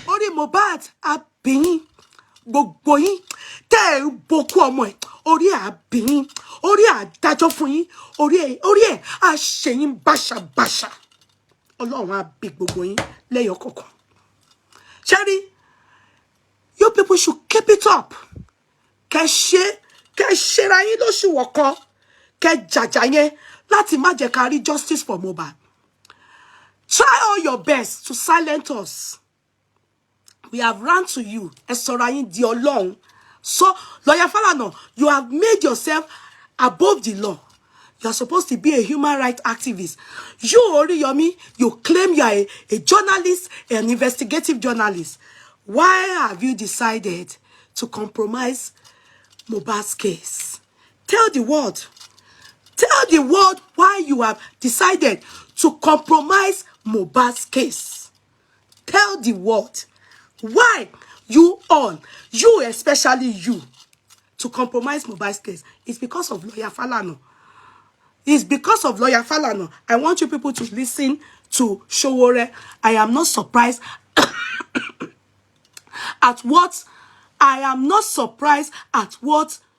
Orí Mohbad á bí yín. Gbogbo yín tẹ́ ẹ bokú ọmọ ẹ̀. Orí á bí yín. Orí á dájọ́ fún yín. Orí ẹ̀ á ṣe yín báṣabáṣa. Ọlọ́run á bí gbogbo yín lẹ́yọ kọ̀ọ̀kan. Cherry, you people should keep it up. Ke ra yin lóṣù wọ̀kan. Ke jaja yen láti má jẹ́ ká rí justice for Mohbad. Try all your best to silence us. We have run to you. Ẹ sọ̀rọ̀ yín di Ọlọ́run. So, Lawyer Falana, you have made yourself above the law. You are supposed to be a human rights activist. You, Oriyomi, you claim you are a journalist, an investigative journalist. Why have you decided to compromise Mohbad's case? Tell the world. Tell the world why you have decided to compromise Mohbad's case. Tell the world why you all, you especially you, to compromise Mohbad's case. It's because of Lawyer Falana. It's because of Lawyer Falana. I want you people to listen to Showore. I am not surprised at what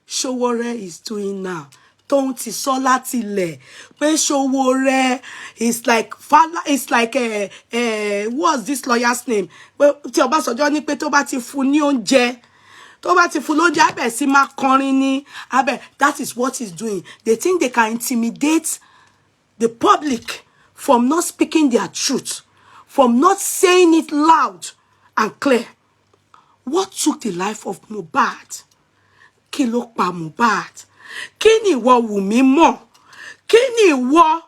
Showore is doing now. Don't sọ láti lẹ̀ pé Showore is like what's this lawyer's name? Well, tí Ọbásanjọ́ ní pé tó bá ti fún ní oúnjẹ, tó bá ti fún lóúnjẹ abẹ́ sí máa kọrin ní abẹ́. That is what he's doing. They think they can intimidate the public from not speaking their truth, from not saying it loud and clear. What took the life of Mohbad? Kí ló pa Mohbad? Kí ni ìwọ Wumi mọ̀? Kí ni ìwọ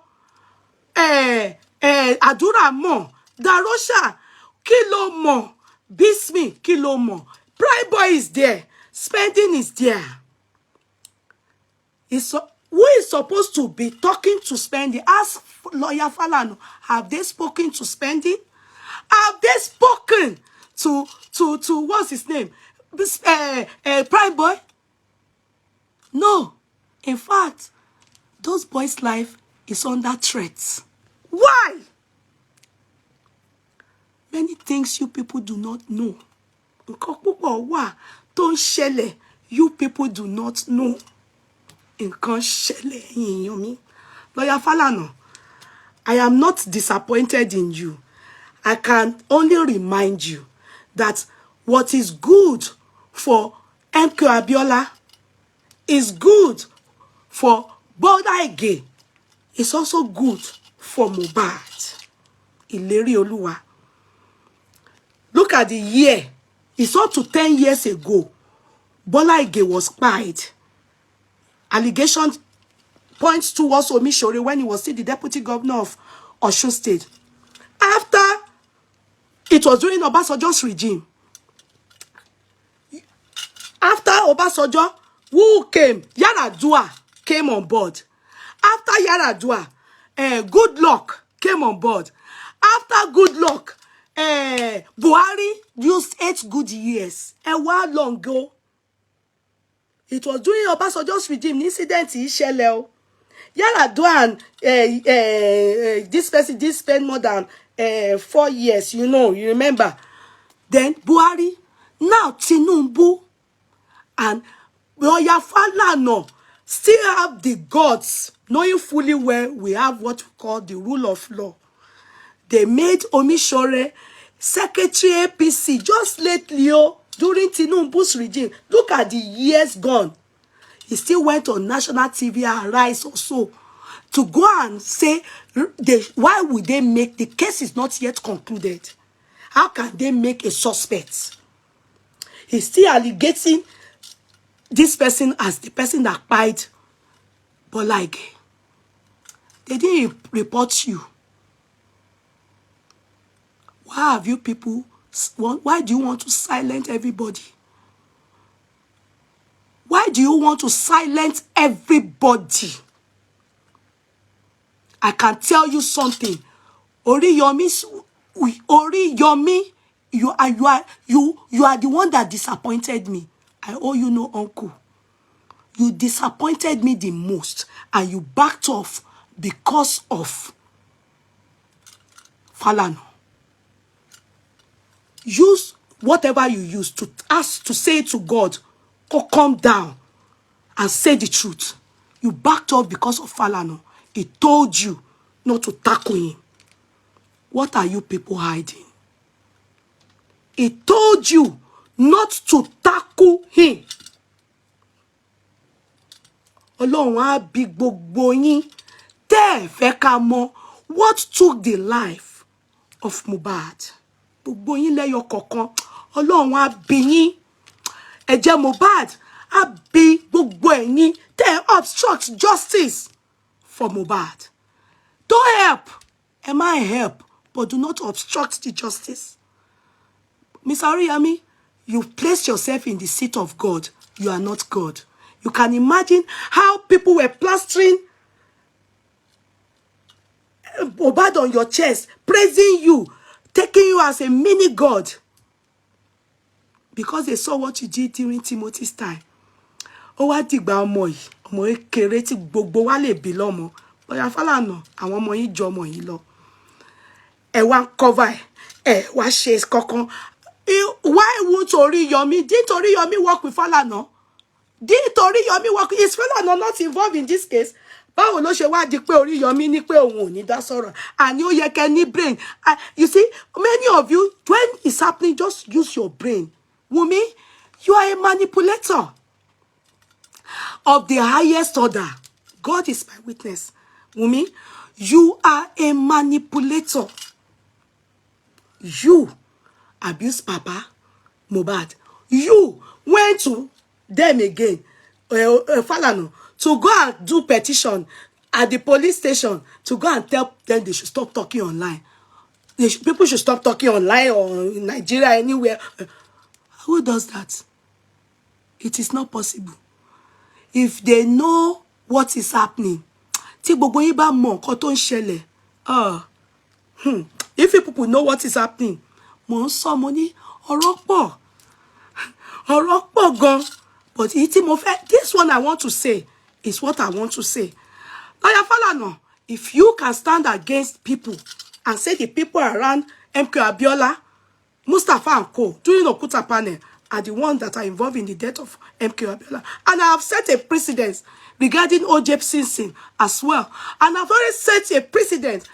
Adura mọ̀? Dahosa, kí ló mọ̀? Bismi, kí ló mọ̀? Prime boy is there. Spending is there. Who is supposed to be talking to Spending? Ask Lawyer Falana. Have they spoken to Spending? Have they spoken to what's his name? Prime boy? No. In fact, those boys' life is under threat. Why? Many things you people do not know. Nǹkan púpọ̀ wà tó ń ṣẹlẹ̀, you people do not know. Nǹkan ṣẹlẹ̀ ẹ̀yin èèyàn mi. Lawyer Falana, I am not disappointed in you. I can only remind you that what is good for MK Abiola is good for Bola Ige. It's also good for Mohbad. Ìlérí Olúwa. Look at the year. It's up to 10 years ago. Bola Ige was spied. Allegation points towards Omishore when he was still the deputy governor of Osun State. After it was during Obasanjo's regime. After Obasanjo, who came? Adura came on board. After Adura, Good Luck came on board. After Good Luck, Buhari used 8 good years. A while long ago. It was during Obasanjo's regime incident ìṣẹ̀lẹ̀. Adura and this person did spend more than 4 years, you know, you remember. Then Buhari, now Tinubu and Lawyer Falana still have the guts, knowing fully well we have what we call the rule of law. They made Omishore Secretary APC just lately during Tinubu's regime. Look at the years gone. He still went on national TV and Rise also to go and say, why would they make, the case is not yet concluded. How can they make a suspect? He's still alleging this person as the person that spied Bola Ige. They didn't report you. Why have you people, why do you want to silence everybody? Why do you want to silence everybody? I can tell you something. Oriyomi, you are the one that disappointed me. I owe you no uncle. You disappointed me the most, and you backed off because of Falana. Use whatever you use to ask, to say to God, go calm down and say the truth. You backed off because of Falana. He told you not to tackle him. What are you people hiding? He told you not to tackle him. Ọlọ́run á bi gbogbo yín tẹ́ ẹ fẹ́ ká mọ̀ what took the life of Mohbad. Gbogbo yín lẹ́yọ kọ̀ọ̀kan. Ọlọ́run á bi yín. Ẹ̀jẹ̀ Mohbad á bi gbogbo ẹ̀yin tẹ́ ẹ obstruct justice for Mohbad. Don't help. Am I help? But do not obstruct the justice. Miss Ariyami, you place yourself in the seat of God. You are not God. You can imagine how people were plastering Mohbad on your chest, praising you, taking you as a mini God. Because they saw what you did during Timothy's time. Ó wá dìgbà ọmọ yìí, ọmọ kékeré tí gbogbo wa lè bí lọ́mọ. Lọ́yà Fálànà, àwọn ọmọ yìí jọ ọmọ yìí lọ. Ẹ wá cover ẹ wá ṣe kankan. Why would Oriyomi? Didn't Oriyomi work with Falana? Didn't Oriyomi work? Is Falana not involved in this case? Báwo ló ṣe wá di pé Oriyomi ní pé òun ò ní dá sọ̀rọ̀? And ó yẹ kẹ́ ní brain. You see, many of you, when it's happening, just use your brain. Wumi, you are a manipulator of the highest order. God is my witness. Wumi, you are a manipulator. You abuse Papa Mohbad. You went to them again, Falana, to go and do petition at the police station to go and tell them they should stop talking online. People should stop talking online or in Nigeria, anywhere. Who does that? It is not possible. If they know what is happening, tí gbogbo yín bá mọ̀ nǹkan tó ń ṣẹlẹ̀, if people know what is happening, mo ń sọ mo ní ọ̀rọ̀ pọ̀ gan. But this one I want to say is what I want to say. Lawyer Falana, if you can stand against people and say the people around MK Abiola, Mustafa and Co. during Okuta panel are the ones that are involved in the death of MK Abiola. And I have set a precedent regarding OJ Simpson as well. And I've already set a precedent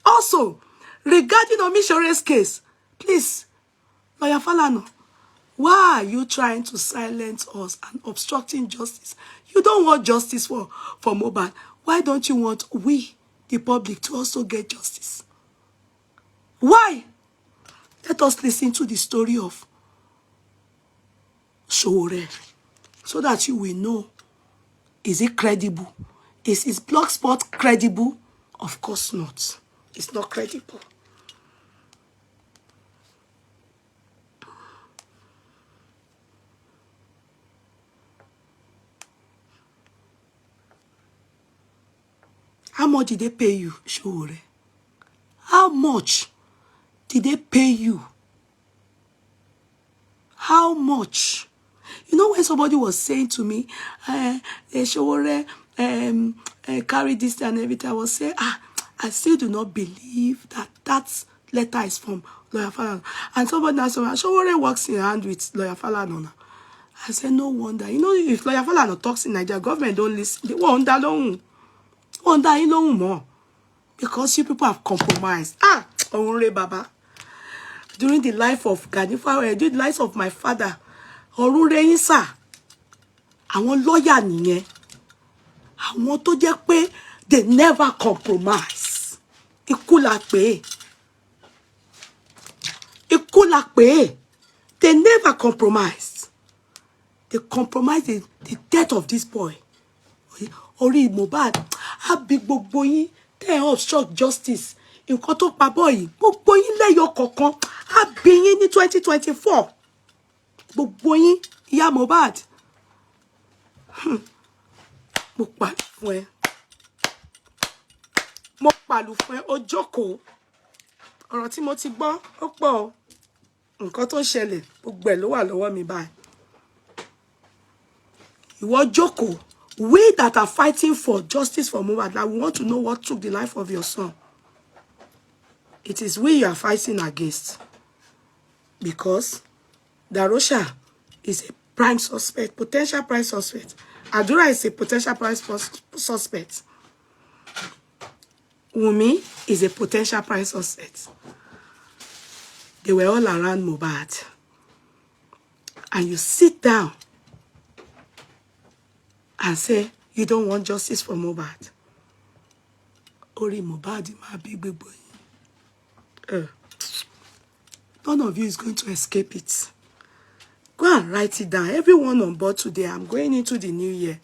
also regarding Omishore's case. Please, Lawyer Falana, why are you trying to silence us and obstructing justice? You don't want justice for Mohbad. Why don't you want we, the public, to also get justice? Why? Let us listen to the story of Sowore so that you will know, is it credible? Is his blogspot credible? Of course not. It's not credible. How much did they pay you, Sowore? How much did they pay you? How much? You know, when somebody was saying to me, Sowore carry this and everything, I was saying, I still do not believe that letter is from Lawyer Falana. And somebody asked me, Sowore works in hand with Lawyer Falana. I said, no wonder. You know, if Lawyer Falana talks in Nigeria, government don't listen. They won't alone. More. Because you people have compromised. Orunre Baba. During the life of Ganifa, during the life of my father, Orunre Insa. Àwọn lawyer nìyẹn. Àwọn tó jẹ́ pé they never compromise. Ikú la pè. Ikú la pè. They never compromised. They compromised the death of this boy. Orí Mohbad, á bí gbogbo yín tẹ́ ẹ obstruct justice. Nǹkan tó pa boy yìí, gbogbo yín lẹ́yọ kọ̀ọ̀kan, á bí yín ní 2024. Gbogbo yín, iyamohbad. Mo pàlù fún ẹ. Mo pàlù fún ẹ, ó jókòó. Ọ̀rọ̀ tí mo ti gbọ́, ó pọ̀. Nǹkan tó ṣẹlẹ̀, gbogbo ẹ̀ ló wà lọ́wọ́ mi báyìí. Ìwọ jókòó. We that are fighting for justice for Mohbad, that we want to know what took the life of your son. It is we you are fighting against. Because Darosha is a prime suspect, potential prime suspect. Adura is a potential prime suspect. Wumi is a potential prime suspect. They were all around Mohbad. And you sit down and say, you don't want justice for Mohbad. Ori Mohbad ma big boy. None of you is going to escape it. Go and write it down. Everyone on board today, I'm going into the new year.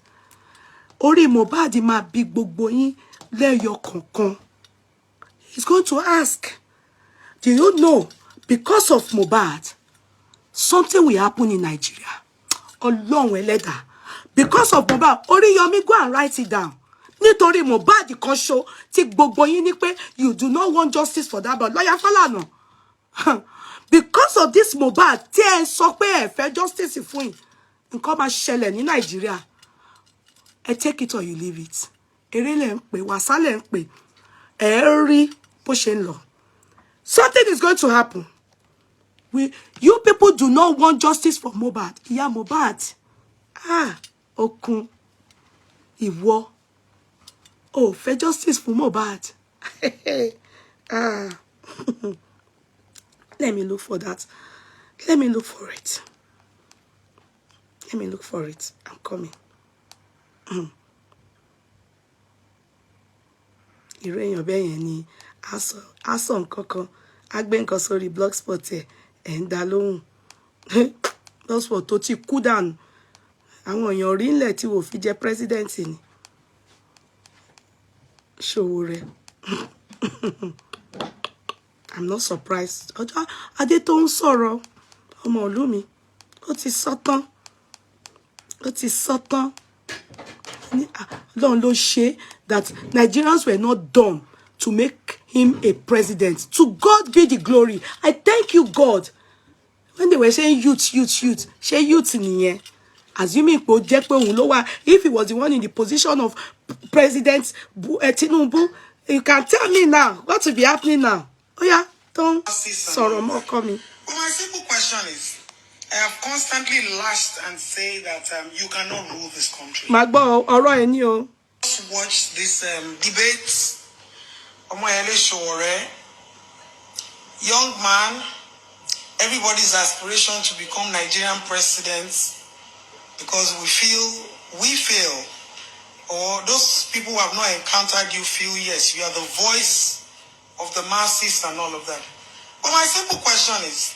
Ori Mohbad ma big boy. Leyo konkon. He's going to ask, do you know, because of Mohbad, something will happen in Nigeria? Ọlọ́run ẹlẹ́dàá. Because of Mohbad, Oriyomi, go and write it down. Nítorí Mohbad kan ṣo tí gbogbo yín ní pé you do not want justice for that, but lawyer Falana. Because of this Mohbad, tí ẹ sọ pé ẹ fẹ́ justice fún yín, nǹkan máa ṣẹlẹ̀ ní Nigeria. Take it or you leave it. Eré lẹ ń pè, wàsá lẹ ń pè. Ẹ rí bó ṣe ń lọ. Something is going to happen. You people do not want justice for Mohbad. Iyamohbad. Okun. Ìwọ. Oh, for justice for Mohbad. Let me look for that. Let me look for it. Let me look for it. I'm coming. Irú èèyàn bẹ́ẹ̀ yẹn ni aṣọ nǹkankan agbé nǹkan sórí blogspot ẹ̀ ń dá lóhùn. Blogspot tó ti kú dànù. Àwọn èèyàn rí ńlẹ̀ tí wò fi jẹ́ president ni. Ṣòwò rẹ̀. I'm not surprised. Ọjọ́ Adé tó ń sọ̀rọ̀ ọmọ ìlú mi. Ó ti sọ tán. Ó ti sọ tán. Lọ́run ló ṣe that Nigerians were not dumb to make him a president. To God be the glory. I thank you, God. When they were saying youth, ṣé youth nìyẹn? Assuming pé ó jẹ́ pé òun ló wà, if he was the one in the position of President Tinubu, you can tell me now what will be happening now. Oh yeah, don't sọ̀rọ̀ mọ́ ọkọ mi. But my simple question is, I have constantly lashed and say that you cannot rule this country. Magbo ọ̀rọ̀ ẹ ní o. Just watch this debate. Omoyele Sowore, young man, everybody's aspiration to become Nigerian president because we feel, or those people who have not encountered you feel, yes, you are the voice of the masses and all of that. But my simple question is,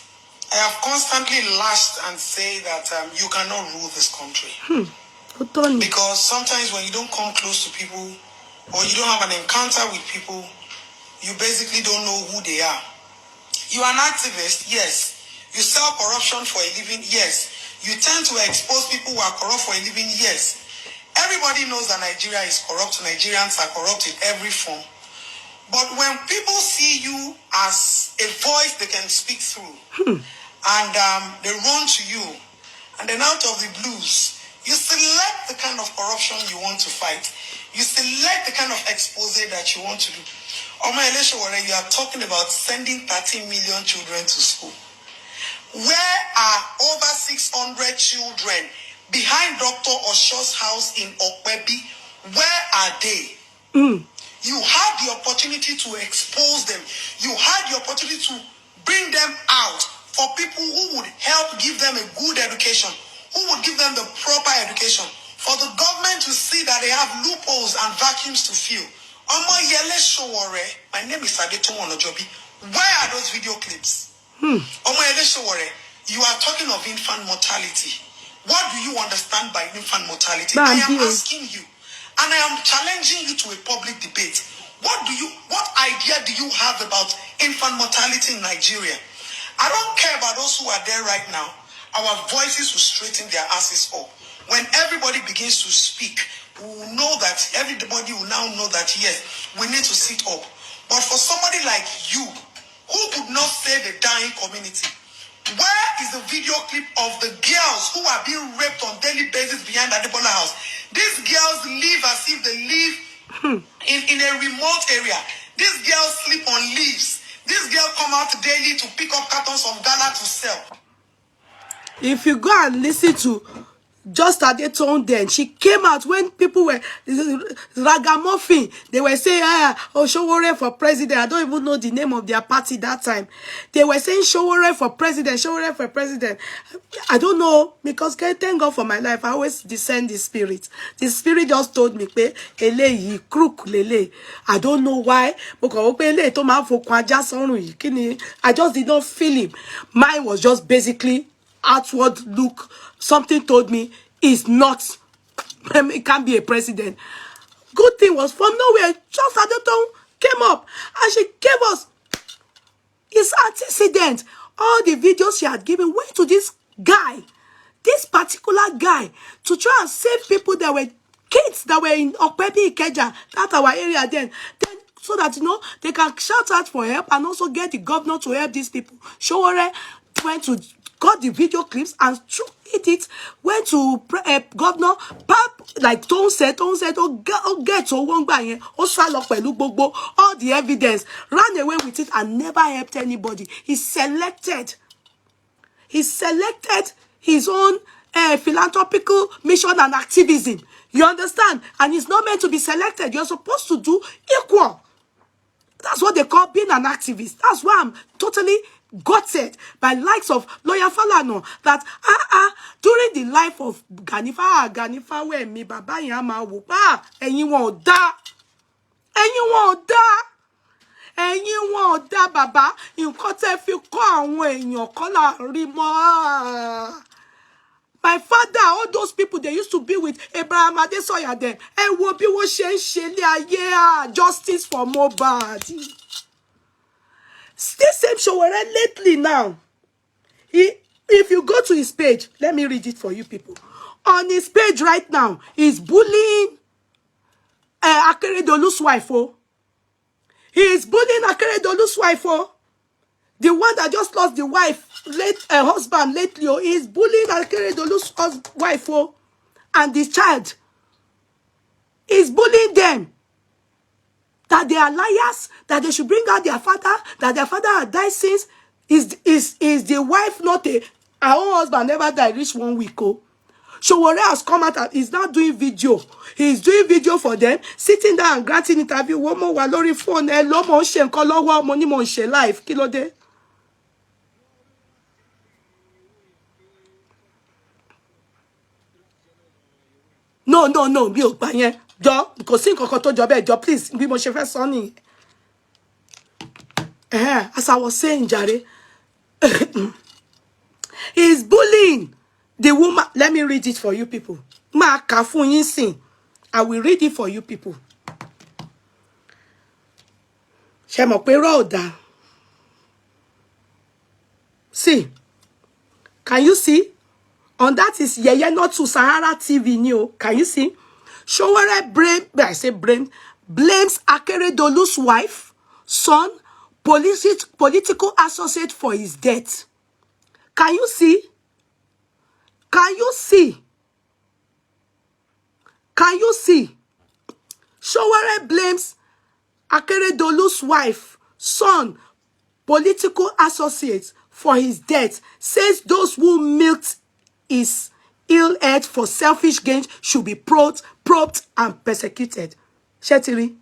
I have constantly lashed and say that you cannot rule this country. Because sometimes when you don't come close to people or you don't have an encounter with people, you basically don't know who they are. You are an activist, yes. You sell corruption for a living, yes. You tend to expose people who are corrupt for a living, yes. Everybody knows that Nigeria is corrupt. Nigerians are corrupt in every form. But when people see you as a voice they can speak through, and they run to you, and then out of the blues, you select the kind of corruption you want to fight. You select the kind of expose that you want to do. Omoyele Sowore, you are talking about sending 13 million children to school. Where are over 600 children behind Dr. Osho's house in Okpebi? Where are they? You had the opportunity to expose them. You had the opportunity to bring them out for people who would help give them a good education, who would give them the proper education, for the government to see that they have loopholes and vacuums to fill. Omoyele Sowore, my name is Adeton Onojobi. Where are those video clips? Omoyele Sowore, you are talking of infant mortality. What do you understand by infant mortality? I am asking you, and I am challenging you to a public debate. What idea do you have about infant mortality in Nigeria? I don't care about those who are there right now. Our voices will straighten their asses up. When everybody begins to speak, we will know that everybody will now know that yes, we need to sit up. But for somebody like you, who could not save a dying community, where is the video clip of the girls who are being raped on daily basis behind Adebola house? These girls live as if they live in a remote area. These girls sleep on leaves. These girls come out daily to pick up cartons of gala to sell. If you go and listen to just as they told them, she came out when people were ragamuffin. They were saying, oh, Showore for president. I don't even know the name of their party that time. They were saying Showore for president, Showore for president. I don't know, because thank God for my life. I always discern the spirit. The spirit just told me, eléyìí crook lele. I don't know why. I just did not feel him. Mine was just basically outward look. Something told me is not, it can't be a president. Good thing was from nowhere, just Adeton came up and she gave us his antecedent. All the videos she had given went to this guy, this particular guy, to try and save people that were kids that were in Okpebi Ikeja, that's our area then so that, you know, they can shout out for help and also get the governor to help these people. Showore went to got the video clips and it went to governor pap, like Tom said oh get to one guy oh salo pẹ̀lú gbogbo all the evidence, ran away with it and never helped anybody. He selected his own philanthropical mission and activism. You understand? And it's not meant to be selected. You're supposed to do equal. That's what they call being an activist. That's why I'm totally gutted by likes of lawyer Falana that during the life of Ganifa where me baba yama wo ẹ̀yin wọn ò dá baba nǹkan tẹ́ fi kọ́ àwọn èèyàn kọ́ la rí mọ́. My father, all those people they used to be with Abraham Adesoya then. Ẹ wo bí wọ́n ṣe ń ṣe ilé ayé justice for Mohbad. This same Showore lately now, if you go to his page, let me read it for you people. On his page right now, he's bullying Akeredolu's wife. Oh. He is bullying Akeredolu's wife. Oh. The one that just lost the wife, husband lately, oh, he is bullying Akeredolu's wife. Oh. And the child. He's bullying them. That they are liars, that they should bring out their father, that their father had died since. Is the wife not her own husband never died, reached 1 week. Oh. Showore has come out and is now doing video. He's doing video for them, sitting down and granting interview. One more walori phone, hello, mo nse nkan lowo, mo ni mo nse live. Kí ló dé? No, mi ò gbà yẹn. Jọ, kò sí nǹkan kan tó jọ bẹ́ẹ̀, jọ, please, bí mo ṣe fẹ́ sọ ni. As I was saying, Jare, he's bullying the woman. Let me read it for you people. Ma kà fún yín sìn. I will read it for you people. Ṣé mọ̀ pé irọ́ ò dáa? See, can you see? On that is Yeye not to Sahara TV new. Can you see? Showore blames Akeredolu's wife, son, political associate for his death. Can you see? Can you see? Can you see? Showore blames Akeredolu's wife, son, political associates for his death. Says those who milked his ill health for selfish gains should be probed and persecuted. Shetiri,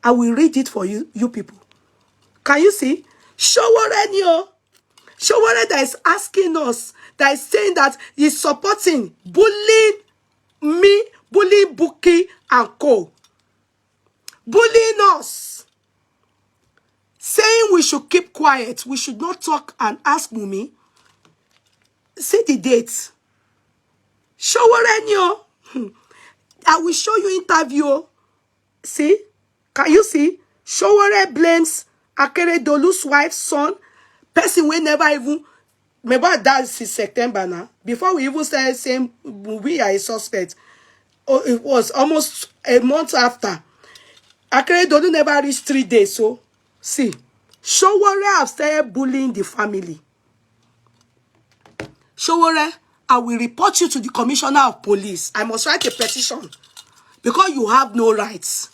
I will read it for you people. Can you see? Showore that is asking us, that is saying that he's supporting bullying me, bullying Buki and co. Bullying us. Saying we should keep quiet. We should not talk and ask Wumi. See the dates. Showore I will show you interview. See? Can you see? Showore blames Akeredolu's wife's son. Person we never even... Maybe that's in September now. Before we even started saying we are a suspect. Oh, it was almost a month after. Akeredolu never reached 3 days. So, see. Showore have started bullying the family. Showore, I will report you to the commissioner of police. I must write a petition because you have no rights.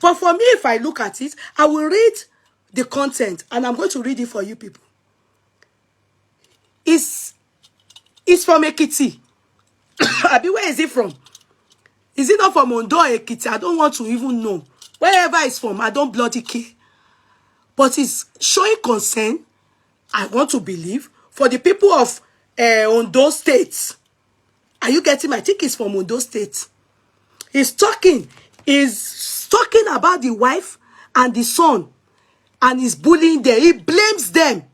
But for me, if I look at it, I will read the content and I'm going to read it for you people. It's from Ekiti. Abi, where is it from? Is it not from Ondo or Ekiti? I don't want to even know. Wherever it's from, I don't bloody care. But it's showing concern, I want to believe, for the people of Ondo State. Are you getting me? I think it's from Ondo State. He's talking about the wife and the son, and he's bullying them. He blames them.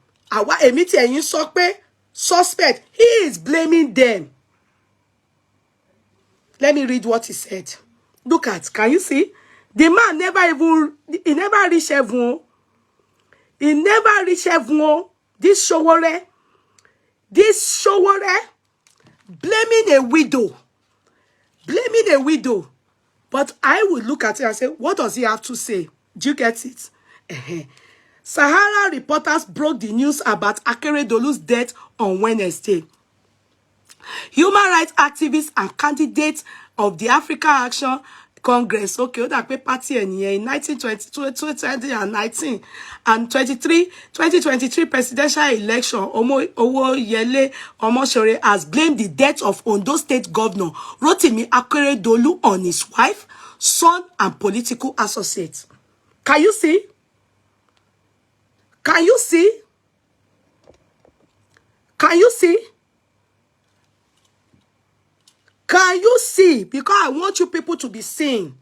Suspect. He is blaming them. Let me read what he said. Look at, can you see? The man he never reached heaven. He never reached heaven. This Showore, blaming a widow. Blaming a widow. But I will look at it and say, what does he have to say? Do you get it? Sahara reporters broke the news about Akeredolu's death on Wednesday. Human rights activists and candidates of the African Action Congress, okay, that party in 2019 and 2023 presidential election, Yeye has blamed the death of Ondo State Governor Rotimi Akeredolu on his wife, son, and political associates. Can you see? Can you see? Can you see? Can you see? Because I want you people to be seeing.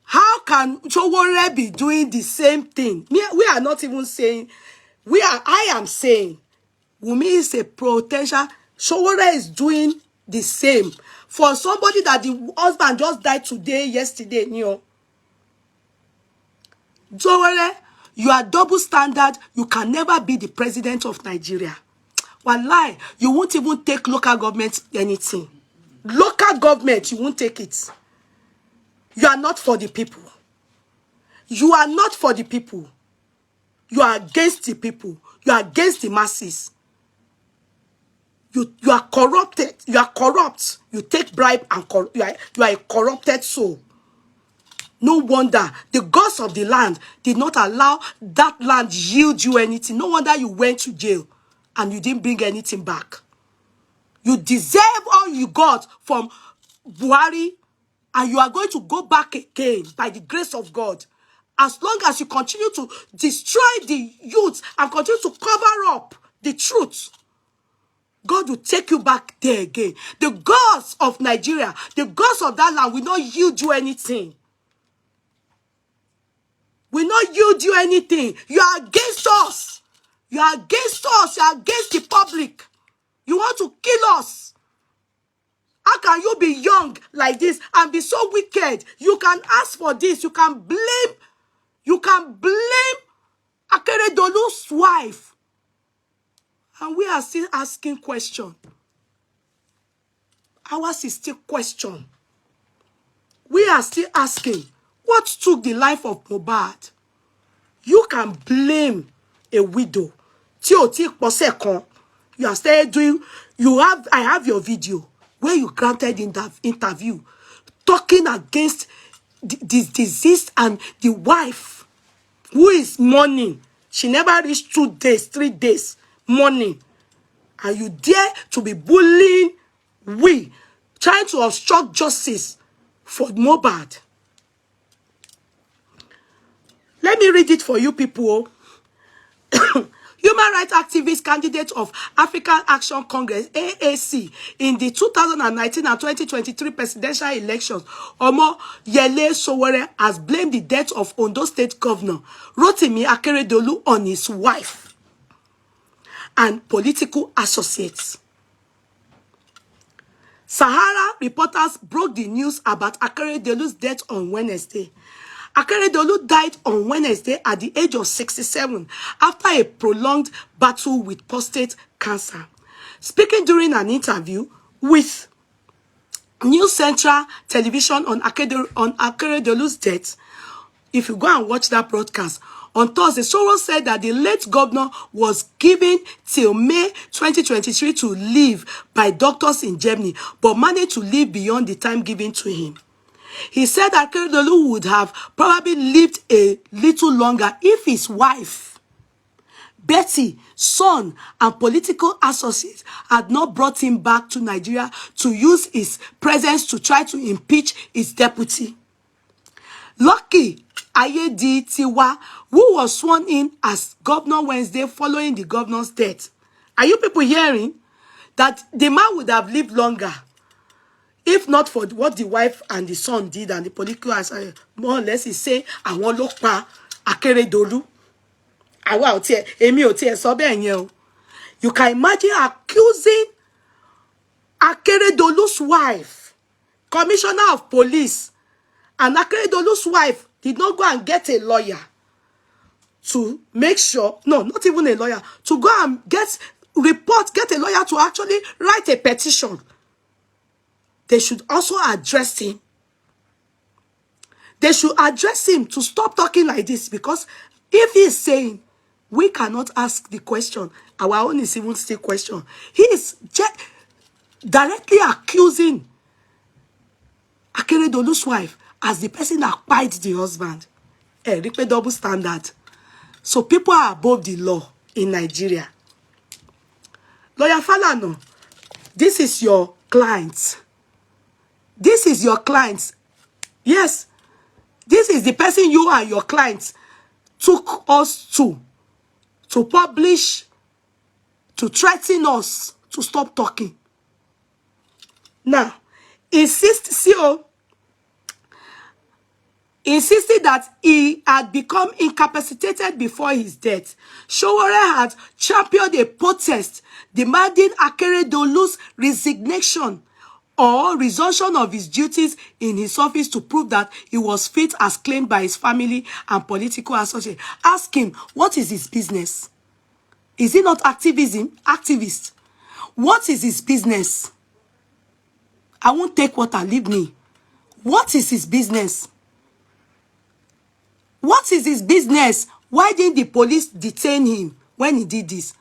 How can Showore be doing the same thing? We are not even saying, I am saying, Wumi is a potential. Showore is doing the same. For somebody that the husband just died yesterday, you know. Showore, you are double standard. You can never be the president of Nigeria. Wallahi, you won't even take local government anything. Local government, you won't take it. You are not for the people. You are not for the people. You are against the people. You are against the masses. You are corrupted. You are corrupt. You take bribe and you are a corrupted soul. No wonder the gods of the land did not allow that land yield you anything. No wonder you went to jail and you didn't bring anything back. You deserve all you got from Buhari, and you are going to go back again by the grace of God. As long as you continue to destroy the youth and continue to cover up the truth, God will take you back there again. The gods of Nigeria, the gods of that land will not yield you anything. Will not yield you anything. You are against us. You are against us. You are against the public. You want to kill us. How can you be young like this and be so wicked? You can ask for this. You can blame Akeredolu's wife. And we are still asking questions. Ours is still question. We are still asking, what took the life of Mohbad? You can blame a widow. You are still doing, I have your video where you granted in that interview talking against the disease and the wife who is mourning. She never reached 2 days, 3 days mourning. And you dare to be bullying trying to obstruct justice for Mohbad. Let me read it for you people. Human rights activist candidate of African Action Congress, AAC, in the 2019 and 2023 presidential elections, Yeye has blamed the death of Ondo State Governor Rotimi Akeredolu on his wife and political associates. Sahara reporters broke the news about Akeredolu's death on Wednesday. Akeredolu died on Wednesday at the age of 67 after a prolonged battle with prostate cancer. Speaking during an interview with News Central Television on Akeredolu's death, if you go and watch that broadcast, on Thursday, Soro said that the late governor was given till May 2023 to live by doctors in Germany, but managed to live beyond the time given to him. He said that Akeredolu would have probably lived a little longer if his wife Betty, son, and political associates had not brought him back to Nigeria to use his presence to try to impeach his deputy. Lucky Yeye Tiwa, who was sworn in as governor Wednesday following the governor's death. Are you people hearing? That the man would have lived longer if not for what the wife and the son did and the political associates. More or less, he say, I want to look pa Akeredolu. You can imagine accusing Akeredolu's wife, commissioner of police, and Akeredolu's wife did not go and get a lawyer to make sure, no, not even a lawyer, to go and get a lawyer to actually write a petition. They should also address him. They should address him to stop talking like this, because if he is saying, we cannot ask the question, our own is even still question. He is directly accusing Akeredolu's wife as the person that killed the husband. Double standard. So people are above the law in Nigeria. Lawyer Falana, this is your client. This is your client. Yes. This is the person you and your client took us to publish, to threaten us to stop talking. Now, insisted that he had become incapacitated before his death. Sowore had championed a protest demanding Akeredolu's resignation or resumption of his duties in his office to prove that he was fit as claimed by his family and political associates. Ask him, what is his business? Is he not activist? What is his business? I won't take water, leave me. What is his business? What is his business? Why didn't the police detain him when he did this?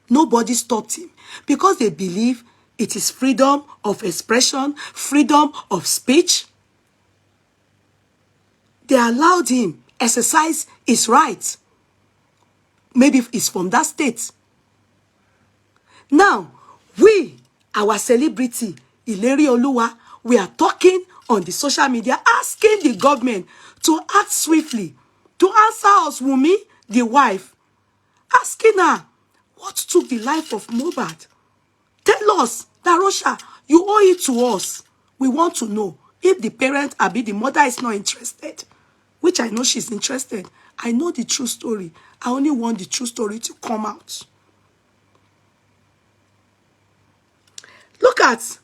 Nobody stopped him because they believe it is freedom of expression, freedom of speech. They allowed him exercise his rights. Maybe it's from that state. Now, we, our celebrity, Ileri Oluwa, we are talking on the social media, asking the government to act swiftly, to answer us, Wumi, the wife, asking her, what took the life of Mohbad? Tell us, Darosha, you owe it to us. We want to know if the parent, the mother is not interested, which I know she's interested. I know the true story. I only want the true story to come out. Look at,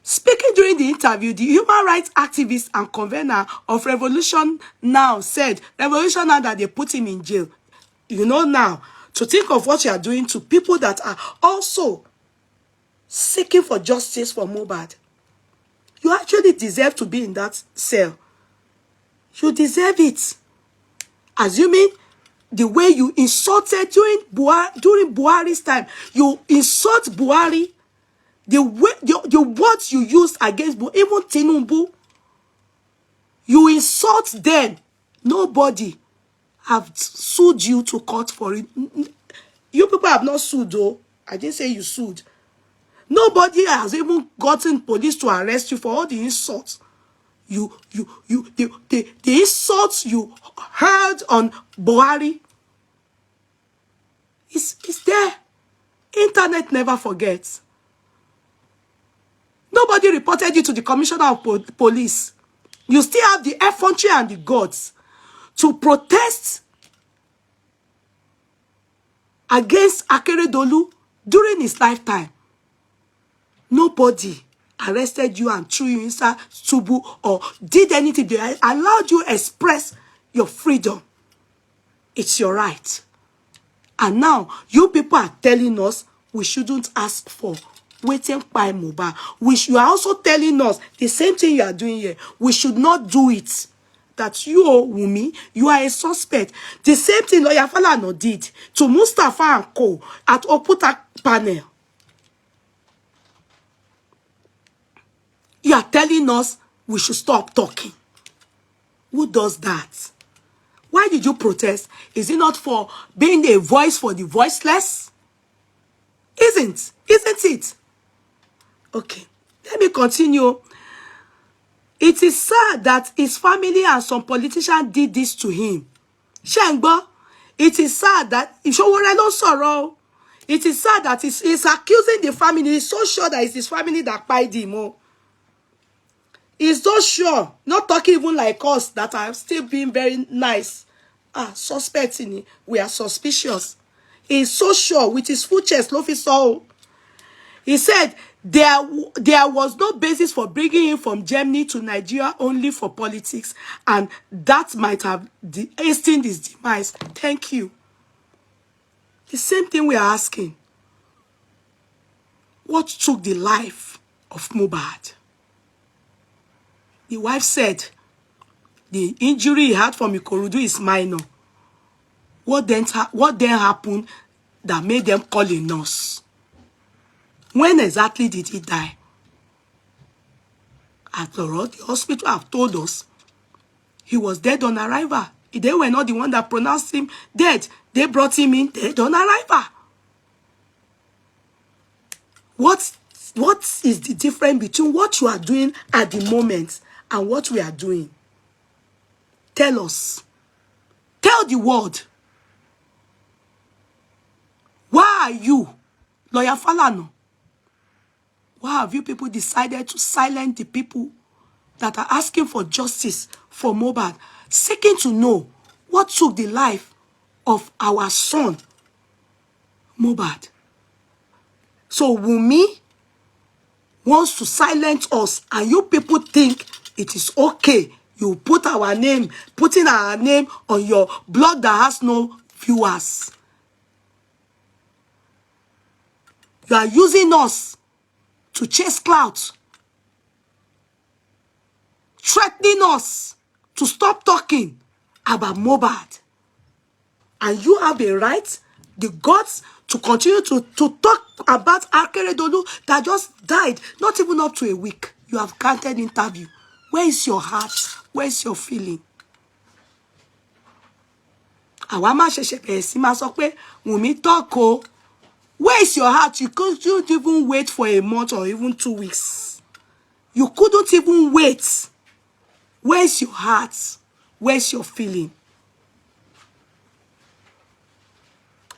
speaking during the interview, the human rights activist and convener of Revolution Now said, Revolution Now, that they put him in jail. You know now, to think of what you are doing to people that are also seeking for justice for Mohbad. You actually deserve to be in that cell. You deserve it. Assuming the way you insulted during Buhari's time, you insult Buhari, the words you used against Buhari, even Tinubu, you insult them. Nobody have sued you to court for it. You people have not sued though. I didn't say you sued. Nobody has even gotten police to arrest you for all the insults. The insults you heard on Buhari is there. Internet never forgets. Nobody reported you to the commissioner of police. You still have the effrontery and the guts to protest against Akeredolu during his lifetime. Nobody arrested you and threw you inside Tubu or did anything. They allowed you to express your freedom. It's your right. And now, you people are telling us we shouldn't ask for waiting by Mohbad. You are also telling us the same thing you are doing here. We should not do it. That you, Wumi, you are a suspect. The same thing Lawyer Falana did to Mustafa and Co. at Oputa panel. You are telling us we should stop talking. Who does that? Why Why did you protest? Is it not for being a voice for the voiceless? Isn't it? Okay, let me continue. It is sad that his family and some politicians did this to him. Shengbo, it is sad that it is sad that he's accusing the family. He's so sure that it's his family that pied him. Oh. He's so sure, not talking even like us that are still being very nice. Suspecting it. We are suspicious. He's so sure with his full chest. He said there was no basis for bringing him from Germany to Nigeria only for politics, and that might have hastened his demise. Thank you. The same thing we are asking. What took the life of Mohbad? The wife said the injury he had from Ikorodu is minor. What then happened that made them call a nurse? When exactly did he die? After all, the hospital have told us he was dead on arrival. They were not the one that pronounced him dead. They brought him in dead on arrival. What is the difference between what you are doing at the moment and what we are doing? Tell us. Tell the world. Why are you, Lawyer Falana? Why have you people decided to silence the people that are asking for justice for Mohbad, seeking to know what took the life of our son, Mohbad? So Wumi wants to silence us, and you people think it is okay. You putting our name on your blog that has no viewers. You are using us to chase clout, threatening us to stop talking about Mohbad. And you have a right, the guts, to continue to talk about Akeredolu that just died, not even up to a week. You have granted interview. Where is your heart? Where is your feeling? Awama Sheshepesima Sokwe, Wumi Toko. Where is your heart? You couldn't even wait for a month or even 2 weeks. You couldn't even wait. Where is your heart? Where is your feeling?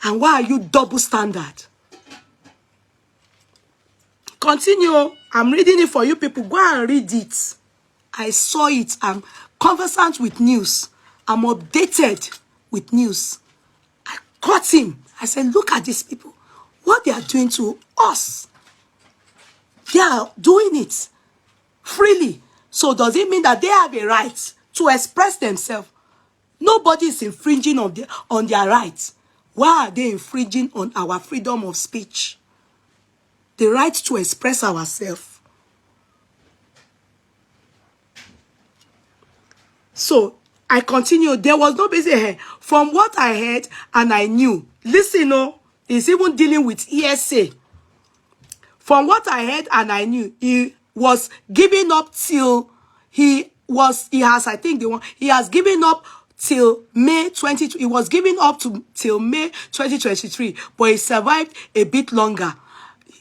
And why are you double standard? Continue. I'm reading it for you people. Go and read it. I saw it. I'm conversant with news. I'm updated with news. I caught him. I said, look at these people. What they are doing to us. They are doing it freely. So does it mean that they have a right to express themselves? Nobody is infringing on their rights. Why are they infringing on our freedom of speech? The right to express ourselves. So, I continue. There was no basis here. From what I heard and I knew. Listen, no. He's even dealing with ESA. From what I heard and I knew, he was giving up till he has given up till May 20. He was giving up till May 2023, but he survived a bit longer.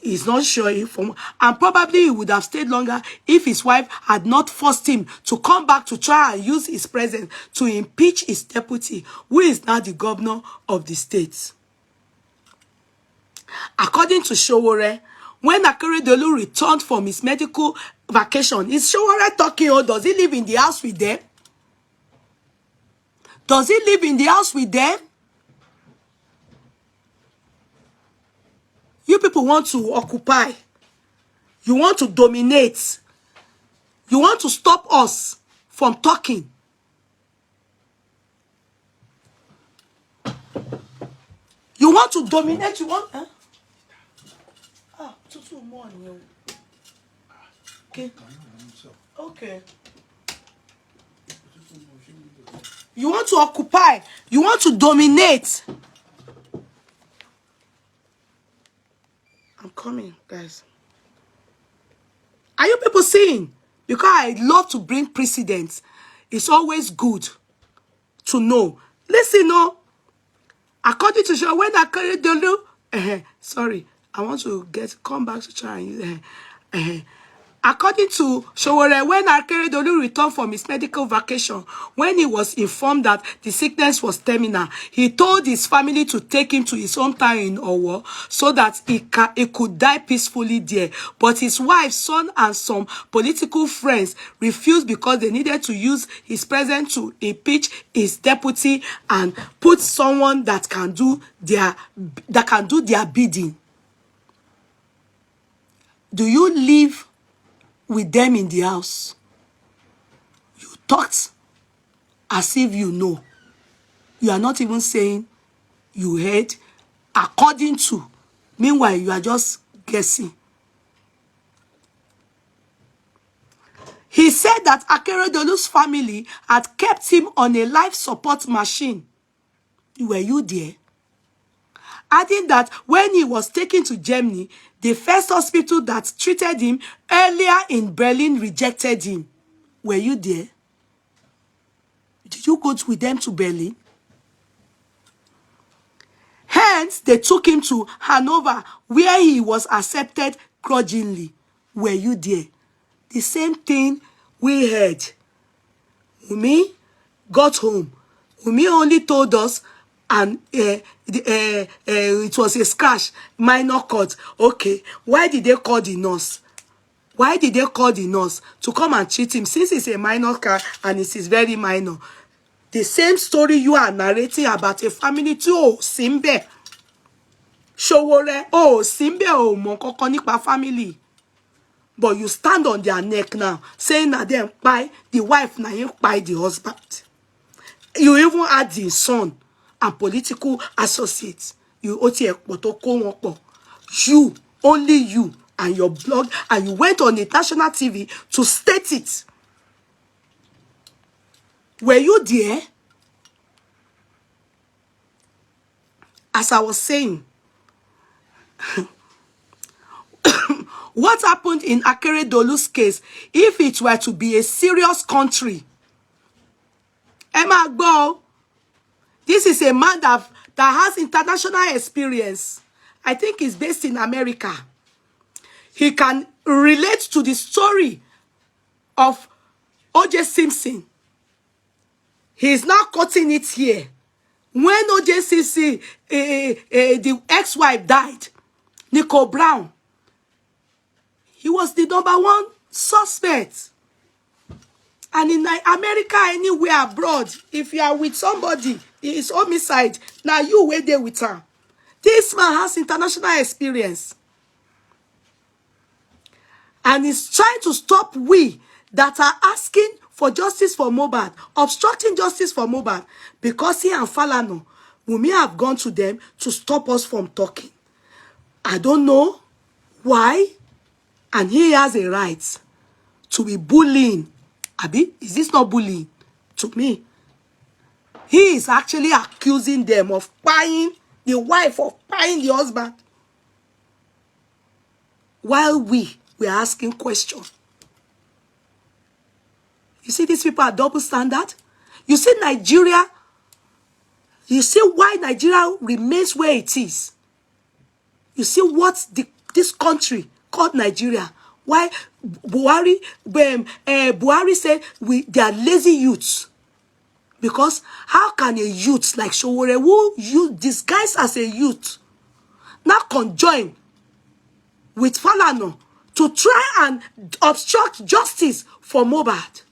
He's not sure and probably he would have stayed longer if his wife had not forced him to come back to try and use his presence to impeach his deputy, who is now the governor of the state. According to Showore, when Akeredolu returned from his medical vacation, is Showore talking, or does he live in the house with them? Does he live in the house with them? You people want to occupy. You want to dominate. You want to stop us from talking. You want to dominate. You want... Huh? Two more. Okay. Okay. You want to occupy. You want to dominate. I'm coming, guys. Are you people seeing? Because I love to bring precedents. It's always good to know Listen, no. According to show, when Akeredolu, sorry, I want to come back to try and according to Showore, when Akeredolu returned from his medical vacation, when he was informed that the sickness was terminal, he told his family to take him to his hometown in Owo so that he could die peacefully there. But his wife, son, and some political friends refused because they needed to use his presence to impeach his deputy and put someone that can do their bidding. Do you live with them in the house? You talked as if you know. You are not even saying you heard according to. Meanwhile, you are just guessing. He said that Akeredolu's family had kept him on a life support machine. Were you there? Adding that when he was taken to Germany, the first hospital that treated him earlier in Berlin rejected him. Were you there? Did you go with them to Berlin? Hence, they took him to Hanover, where he was accepted grudgingly. Were you there? The same thing we heard. Wumi got home. Wumi only told us, and it was a scratch, minor cut. Okay, why did they call the nurse? Why did they call the nurse to come and treat him since it's a minor cut and it is very minor? The same story you are narrating about a family too. Oh, Simbe. Showore. Oh, Simbe. Oh, Monkoko nipa family. But you stand on their neck now, saying that they buy the wife, now you buy the husband. You even add the son and political associates. You only you and your blog, and you went on the national TV to state it. Were you there? As I was saying, what happened in Akeredolu's case, if it were to be a serious country? Emma Go, this is a man that has international experience. I think he's based in America. He can relate to the story of O.J. Simpson. He's now cutting it here. When O.J. Simpson, the ex-wife died, Nicole Brown, he was the #1 suspect. And in America, anywhere abroad, if you are with somebody, it's homicide. Now you were there with her. This man has international experience. And he's trying to stop we that are asking for justice for Mohbad, obstructing justice for Mohbad, because he and Falana, Wumi have gone to them to stop us from talking. I don't know why. And he has a right to be bullying. Abi, is this not bullying? To me, he is actually accusing them of buying the wife, of buying the husband, while we are asking questions. You see, these people are double standard. You see Nigeria, you see why Nigeria remains where it is. You see what this country called Nigeria, why Buhari said they are lazy youths. Because how can a youth like Showore, who you disguise as a youth, now conjoin with Falana to try and obstruct justice for Mohbad?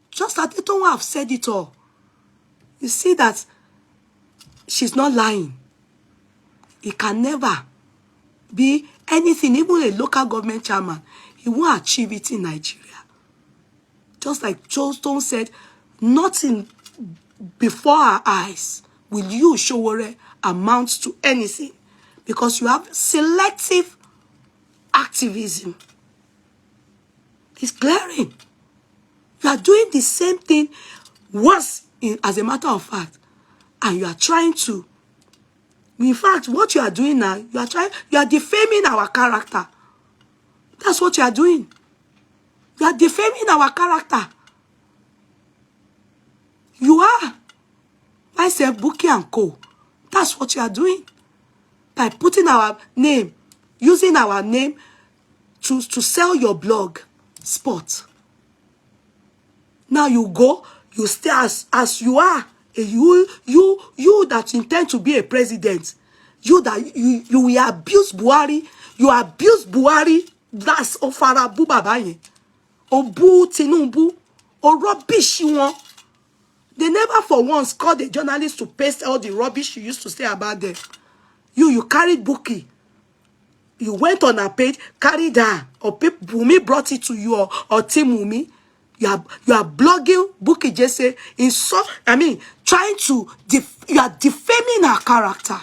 Just that they don't have said it all. You see that she's not lying. It can never be anything, even a local government chairman. He won't achieve it in Nigeria. Just like Joe Stone said, nothing before our eyes will you, Showore, amount to anything. Because you have selective activism. It's glaring. You are doing the same thing worse, as a matter of fact. And you are trying to. In fact, what you are doing now, you are defaming our character. That's what you are doing. You are defaming our character. You are. Myself, Bukky and Co. That's what you are doing. By putting our name, using our name to sell your blog spot. Now you go, you stay as you are. You that intend to be a president. You will abuse Buhari. You abuse Buhari. That's Ofarabu Babaye. Obu Tinubu. Or rubbish you want. They never for once called the journalist to paste all the rubbish you used to say about them. You carried Bukky. You went on a page, carried her, or Wumi brought it to you, or Team Wumi. You are blogging Bukky Jesse in so, I mean, trying to, you are defaming her character.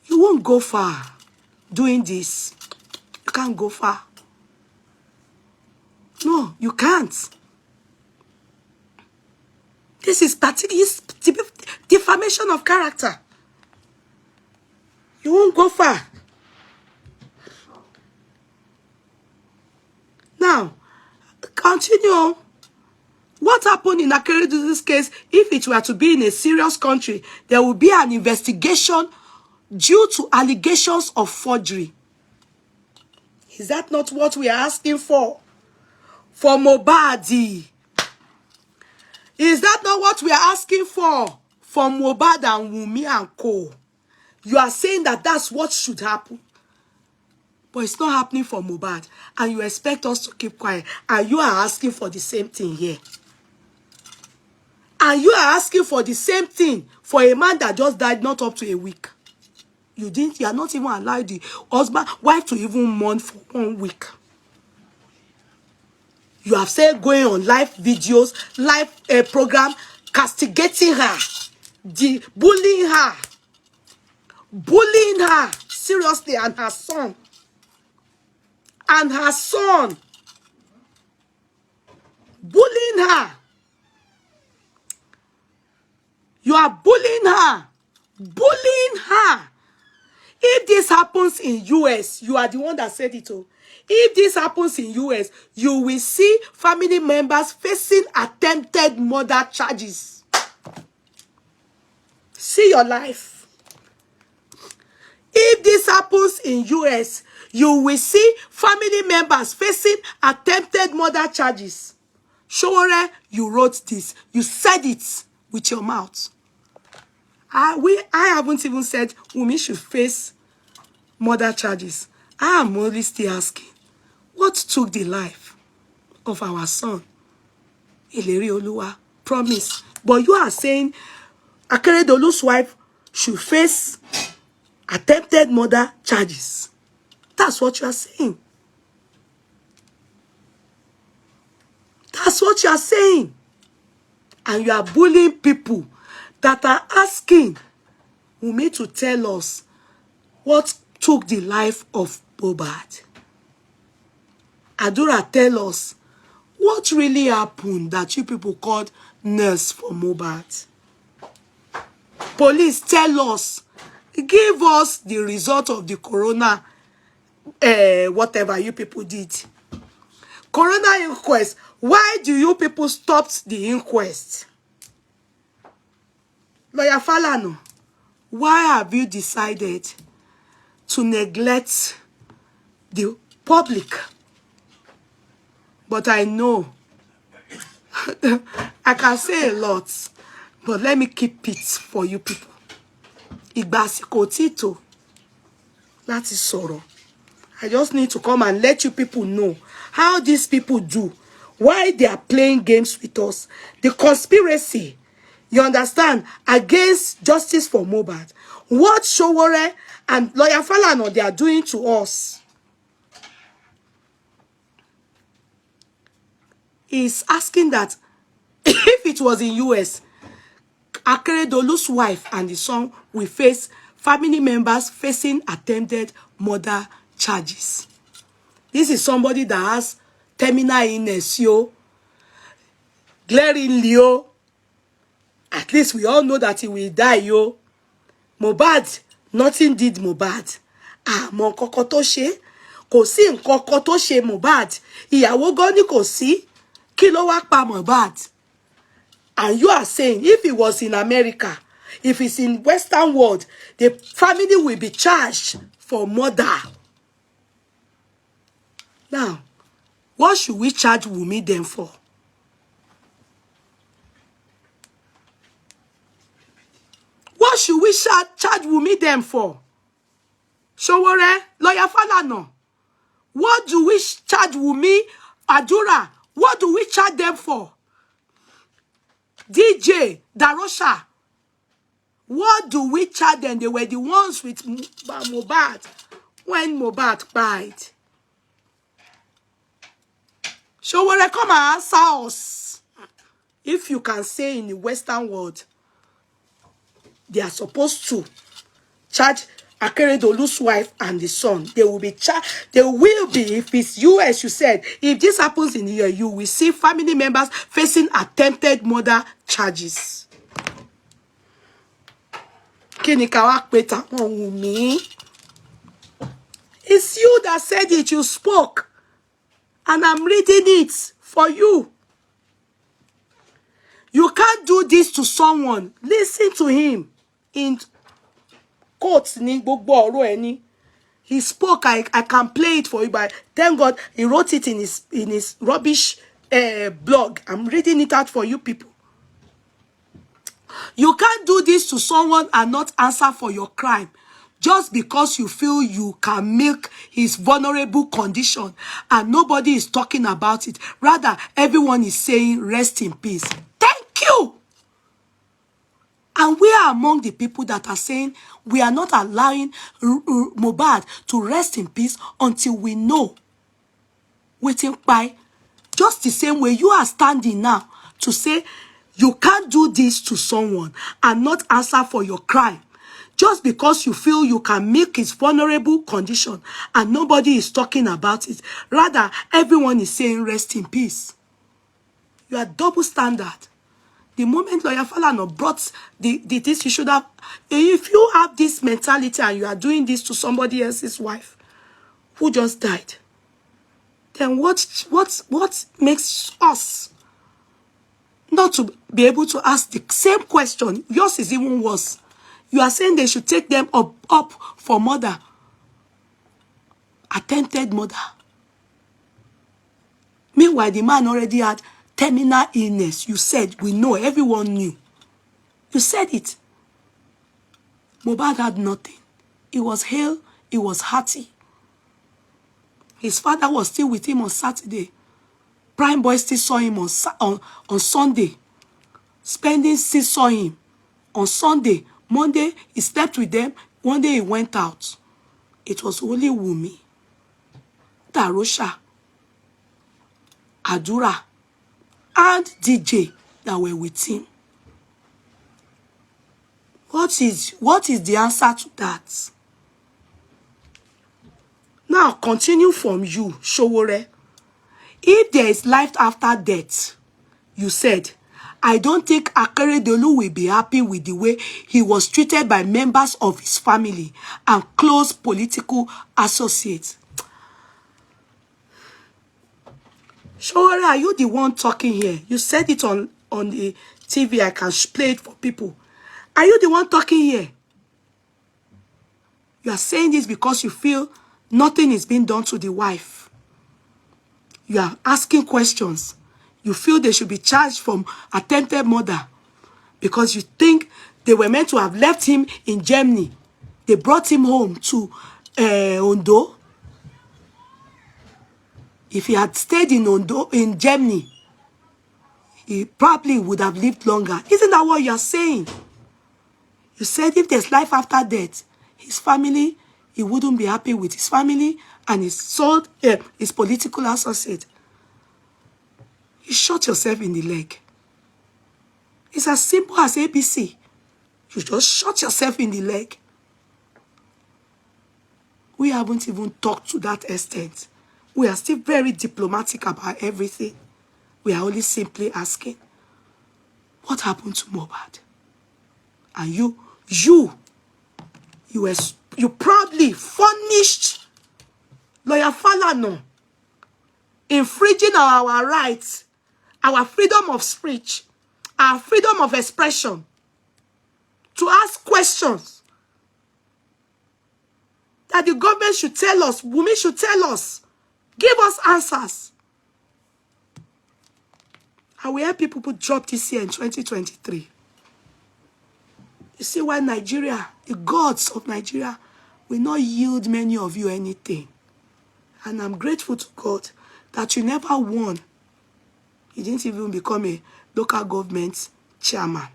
You won't go far doing this. You can't go far. No, you can't. This is defamation of character. You won't go far. Now, continue. What happened in Akeredolu's case, if it were to be in a serious country, there will be an investigation due to allegations of forgery. Is that not what we are asking for? For Mohbad. Is that not what we are asking for? For Mohbad and Wumi and Co. You are saying that that's what should happen. But it's not happening for Mohbad. And you expect us to keep quiet. And you are asking for the same thing here. And you are asking for the same thing for a man that just died not up to a week. You are not even allowed the wife to even mourn for 1 week. You have said going on live videos, live program, castigating her, bullying her seriously, and her son. And her son. Bullying her. You are bullying her. Bullying her. If this happens in US, you are the one that said it all. If this happens in US, you will see family members facing attempted murder charges. See your life. If this happens in US, you will see family members facing attempted murder charges. Showore, you wrote this. You said it with your mouth. I haven't even said Wumi should face murder charges. I am only still asking, what took the life of our son? Ileri Oluwa, promise. But you are saying Akeredolu's wife should face attempted murder charges. That's what you are saying. That's what you are saying. And you are bullying people that are asking Wumi to tell us what took the life of Mohbad. Adura, tell us what really happened that you people called nurse for Mohbad. Police, tell us. Give us the result of the corona, whatever you people did. Corona inquest. Why do you people stop the inquest? Lawyer Falana, why have you decided to neglect the public? But I know I can say a lot, but let me keep it for you people. Ìgbà tito láti sọ̀rọ̀. I just need to come and let you people know how these people do, why they are playing games with us. The conspiracy, you understand, against justice for Mohbad. What Showore and Lawyer Falana they are doing to us is asking that if it was in US, Akeredolu's wife and the son will face family members facing attempted murder charges. This is somebody that has terminal illness, yo. Glaringly, yo. At least we all know that he will die, yo. Mohbad, nothing did Mohbad. Mo nǹkan tó ṣe, kò sí nǹkan tó ṣe Mohbad. Ìyàwó gan ni kò sí. Kí ló wá pa Mohbad? And you are saying if he was in America, if it's in Western world, the family will be charged for murder. Now, what should we charge Wumi them for? What should we charge Wumi them for? Showore, lawyer Falana. What do we charge Wumi, Adura? What do we charge them for? DJ, Dahosa. What do we charge them? They were the ones with Mohbad when Mohbad died. Showore, come and answer us. If you can say in the Western world, they are supposed to charge Akeredolu's wife and the son. They will be charged. They will be, if it's you, as you said, if this happens in here, you will see family members facing attempted murder charges. It's you that said it. You spoke. And I'm reading it for you. You can't do this to someone. Listen to him. In quotes, he spoke. I can play it for you, but thank God he wrote it in his rubbish blog. I'm reading it out for you people. You can't do this to someone and not answer for your crime just because you feel you can milk his vulnerable condition and nobody is talking about it. Rather, everyone is saying rest in peace. Thank you. And we are among the people that are saying we are not allowing Mohbad to rest in peace until we know. Waiting by just the same way you are standing now to say you can't do this to someone and not answer for your crime just because you feel you can make his vulnerable condition and nobody is talking about it. Rather, everyone is saying rest in peace. You are double standard. The moment lawyer Falana brought this, you should have, if you have this mentality and you are doing this to somebody else's wife who just died, then what makes us not to be able to ask the same question? Yours is even worse. You are saying they should take them up for murder. Attempted murder. Meanwhile, the man already had terminal illness. You said, we know, everyone knew. You said it. Mohbad had nothing. He was hale, he was hearty. His father was still with him on Saturday. Prime Boy still saw him on Sunday. Spending still saw him on Sunday. Monday, he slept with them. One day, he went out. It was only Wumi, Dahosa, Adura, and DJ that were with him. What is the answer to that? Now, continue from you, Showore. If there is life after death, you said, I don't think Akeredolu will be happy with the way he was treated by members of his family and close political associates. Showore, are you the one talking here? You said it on the TV. I can play it for people. Are you the one talking here? You are saying this because you feel nothing is being done to the wife. You are asking questions. You feel they should be charged from attempted murder because you think they were meant to have left him in Germany. They brought him home to Ondo. If he had stayed in Germany, he probably would have lived longer. Isn't that what you are saying? You said if there's life after death, his family, he wouldn't be happy with his family and his political associate. You shot yourself in the leg. It's as simple as ABC. You just shot yourself in the leg. We haven't even talked to that extent. We are still very diplomatic about everything. We are only simply asking, what happened to Mohbad? And you proudly furnished lawyer Falana, infringing our rights our freedom of speech, our freedom of expression, to ask questions that the government should tell us, Wumi should tell us, give us answers. And we help people drop this year in 2023. You see why Nigeria, the gods of Nigeria, will not yield many of you anything. And I'm grateful to God that you never won. You didn't even become a local government chairman.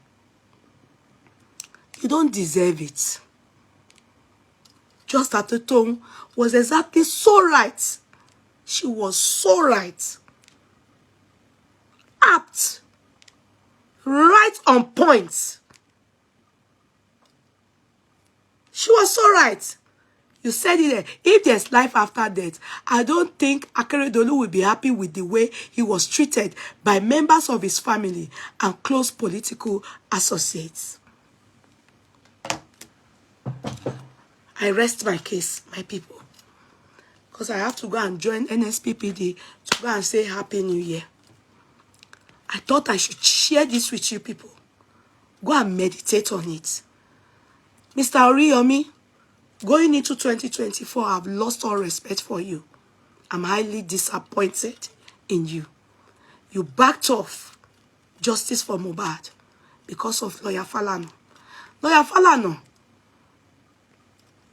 You don't deserve it. Just that the tongue was exactly so right. She was so right. Apt. Right on point. She was so right. You said it there. If there's life after death, I don't think Akeredolu will be happy with the way he was treated by members of his family and close political associates. I rest my case, my people. Because I have to go and join NSPPD to go and say Happy New Year. I thought I should share this with you people. Go and meditate on it. Mr. Oriyomi, going into 2024, I've lost all respect for you. I'm highly disappointed in you. You backed off Justice for Mohbad because of Lawyer Falana. Lawyer Falana,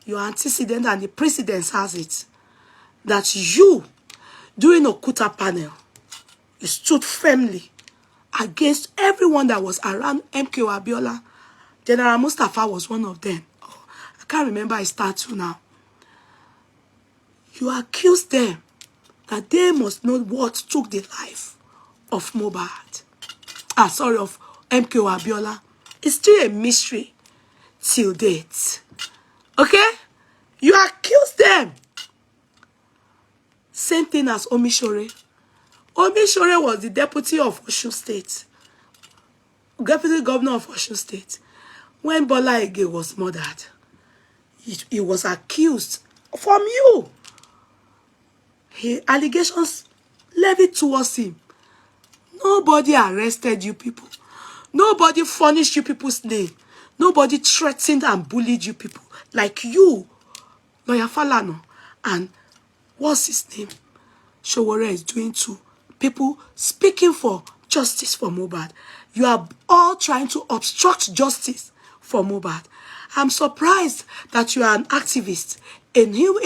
your antecedent and the precedence has it that you, during Okuta panel, you stood firmly against everyone that was around MK Abiola. General Mustafa was one of them. Oh, I can't remember his tattoo now. You accused them that they must know what took the life of Mohbad. Of MK Abiola. It's still a mystery till date. Okay? You accuse them. Same thing as Omishore. Omishore was the deputy of Osun State. Deputy governor of Osun State. When Bola Ige was murdered, he was accused from you. Allegations levied towards him. Nobody arrested you people. Nobody furnished you people's name. Nobody threatened and bullied you people like you, Lawyer Falana, and what's his name? Showore is doing to people speaking for justice for Mohbad. You are all trying to obstruct justice for Mohbad. I'm surprised that you are an activist, a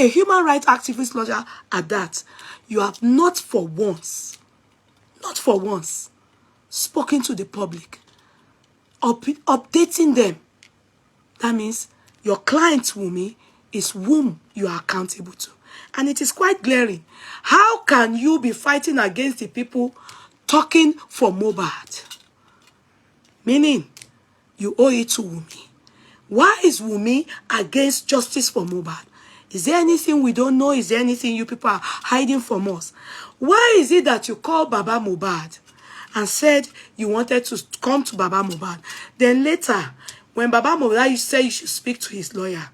human rights activist lawyer at that. You have not for once, spoken to the public, updating them. That means your client, Wumi, is whom you are accountable to. And it is quite glaring. How can you be fighting against the people talking for Mohbad? Meaning, you owe it to Wumi. Why is Wumi against justice for Mohbad? Is there anything we don't know? Is there anything you people are hiding from us? Why is it that you called Baba Mohbad and said you wanted to come to Baba Mohbad? Then later, when Baba Mohbad, you said you should speak to his lawyer,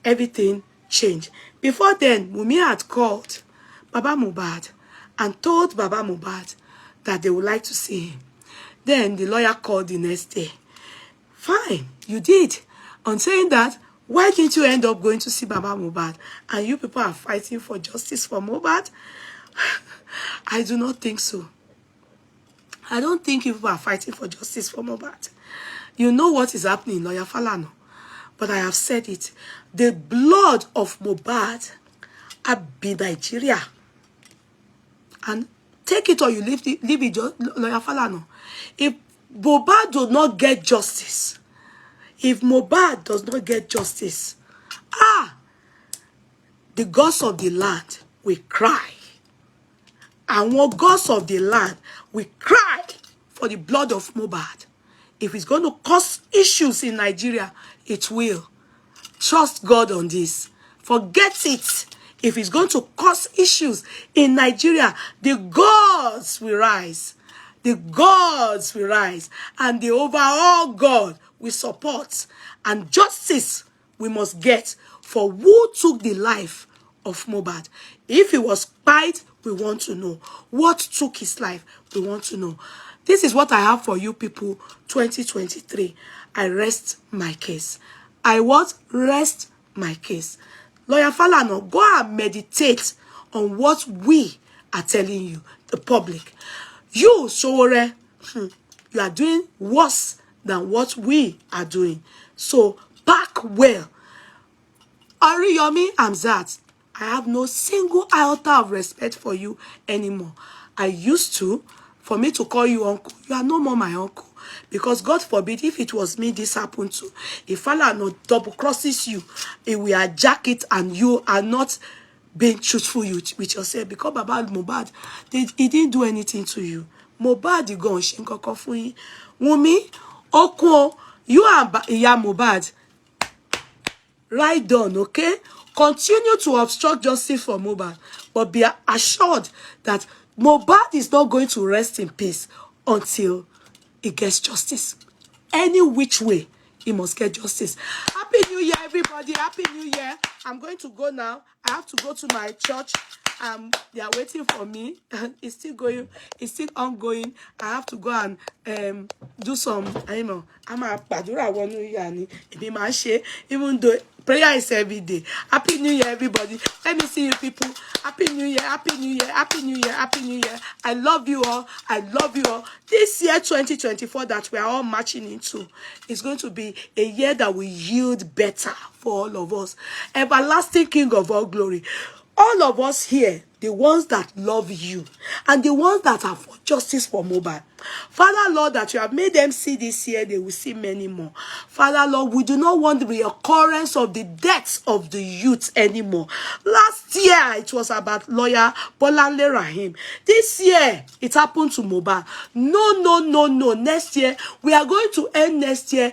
everything changed. Before then, Wumi had called Baba Mohbad and told Baba Mohbad that they would like to see him. Then the lawyer called the next day. Fine, you did. On saying that, why didn't you end up going to see Baba Mohbad? And you people are fighting for justice for Mohbad? I do not think so. I don't think you people are fighting for justice for Mohbad. You know what is happening, Lawyer Falana. But I have said it. The blood of Mohbad be Nigeria. And take it or you leave it, Lawyer Falana. If Mohbad does not get justice, if Mohbad does not get justice, the gods of the land will cry. And what gods of the land will cry for the blood of Mohbad. If it's going to cause issues in Nigeria, it will. Trust God on this. Forget it. If it's going to cause issues in Nigeria, the gods will rise. The gods will rise. And the overall God will support. And justice we must get for who took the life of Mohbad. If he was spied We want to know. What took his life? We want to know. This is what I have for you people, 2023. I rest my case. I what? Rest my case. Lawyer Falana, go and meditate on what we are telling you, the public. You, Sowore, you are doing worse than what we are doing. So, pack well. Ariyomi Amzat, I have no single iota of respect for you anymore. I used to, for me to call you uncle. You are no more my uncle. Because God forbid, if it was me this happened to, if Falana double crosses you, it will hijack it and you are not being truthful with yourself. Because Baba Mohbad, he didn't do anything to you. Mohbad, you go on Shinkoko for you. Wumi, Oko, you and iyamohbad. Right done, okay? Continue to obstruct justice for Mohbad, but be assured that Mohbad is not going to rest in peace until he gets justice. Any which way, he must get justice. Happy New Year, everybody. Happy New Year. I'm going to go now. I have to go to my church. They are waiting for me. It's still going. It's still ongoing. I have to go and do some. I know. I'm a Adura one year. Even though prayer is every day. Happy New Year, everybody. Let me see you people. Happy New Year. Happy New Year. Happy New Year. Happy New Year. I love you all. I love you all. This year 2024 that we are all marching into is going to be a year that will yield better for all of us. Everlasting King of all glory. All of us here, the ones that love you and the ones that are for justice for Mohbad. Father, Lord, that you have made them see this year, they will see many more. Father, Lord, we do not want the reoccurrence of the deaths of the youth anymore. Last year, it was about lawyer Bolanle Rahim. This year, it happened to Mohbad. No. Next year, we are going to end next year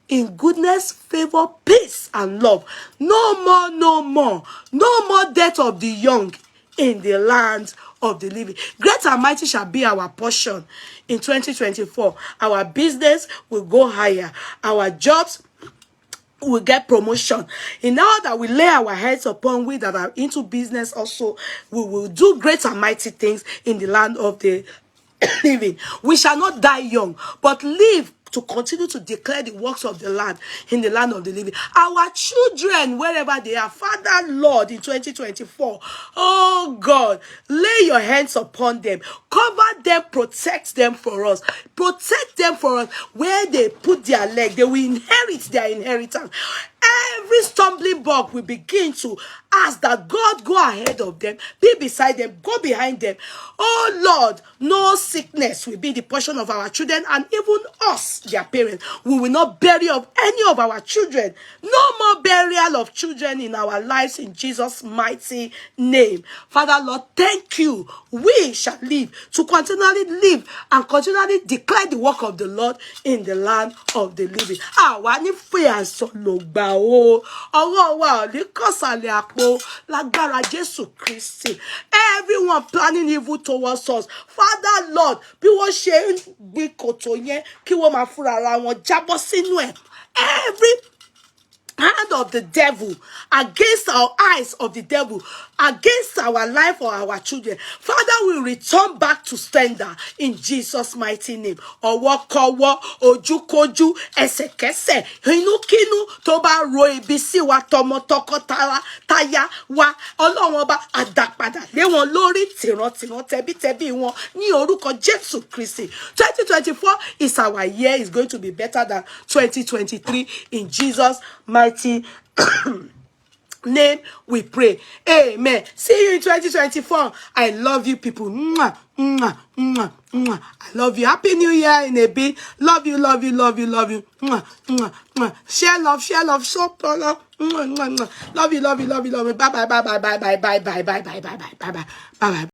in goodness, favor, peace, and love. No more death of the young in the land of the living. Great and mighty shall be our portion in 2024. Our business will go higher. Our jobs will get promotion. In all that we lay our heads upon, we that are into business also, we will do great and mighty things in the land of the living. We shall not die young, but live to continue to declare the works of the land in the land of the living. Our children, wherever they are, Father, Lord, in 2024, oh God, lay your hands upon them. Cover them, protect them for us. Protect them for us. Where they put their leg, they will inherit their inheritance. Every stumbling block will begin to ask that God go ahead of them, be beside them, go behind them. Oh Lord, no sickness will be the portion of our children and even us, their parents. We will not bury of any of our children. No more burial of children in our lives in Jesus' mighty name. Father, Lord, thank you. We shall live to continually live and continually declare the work of the Lord in the land of the living. Everyone planning evil towards us, Father, Lord, bí wọ́n ṣe ń gbé kòtò yẹn kí wọ́n máa fúnra ara wọn jábọ́ sínú ẹ̀. Every hand of the devil against our eyes of the devil, against our life or our children, Father, we return back to sender in Jesus' mighty name. Ọwọ́kọ́wọ́, ojúkójú, ẹsẹ̀kẹsẹ̀, inúkínú tó bá ro ibi sí wa tọmọtọkọtaya wa, Ọlọ́run ọba àdàpadà lé wọn lórí tìrantìran tẹbítẹbí wọn ní orúkọ Jésù Kristi. 2024 is our year. Is going to be better than 2023 in Jesus' mighty name we pray. Amen. See you in 2024. I love you people. Mwah, mwah, mwah, mwah. I love you. Happy New Year in a bit. Love you. Mwah, mwah, mwah. Share love. So love. Mwah, mwah, mwah. Love you. Bye. Bye.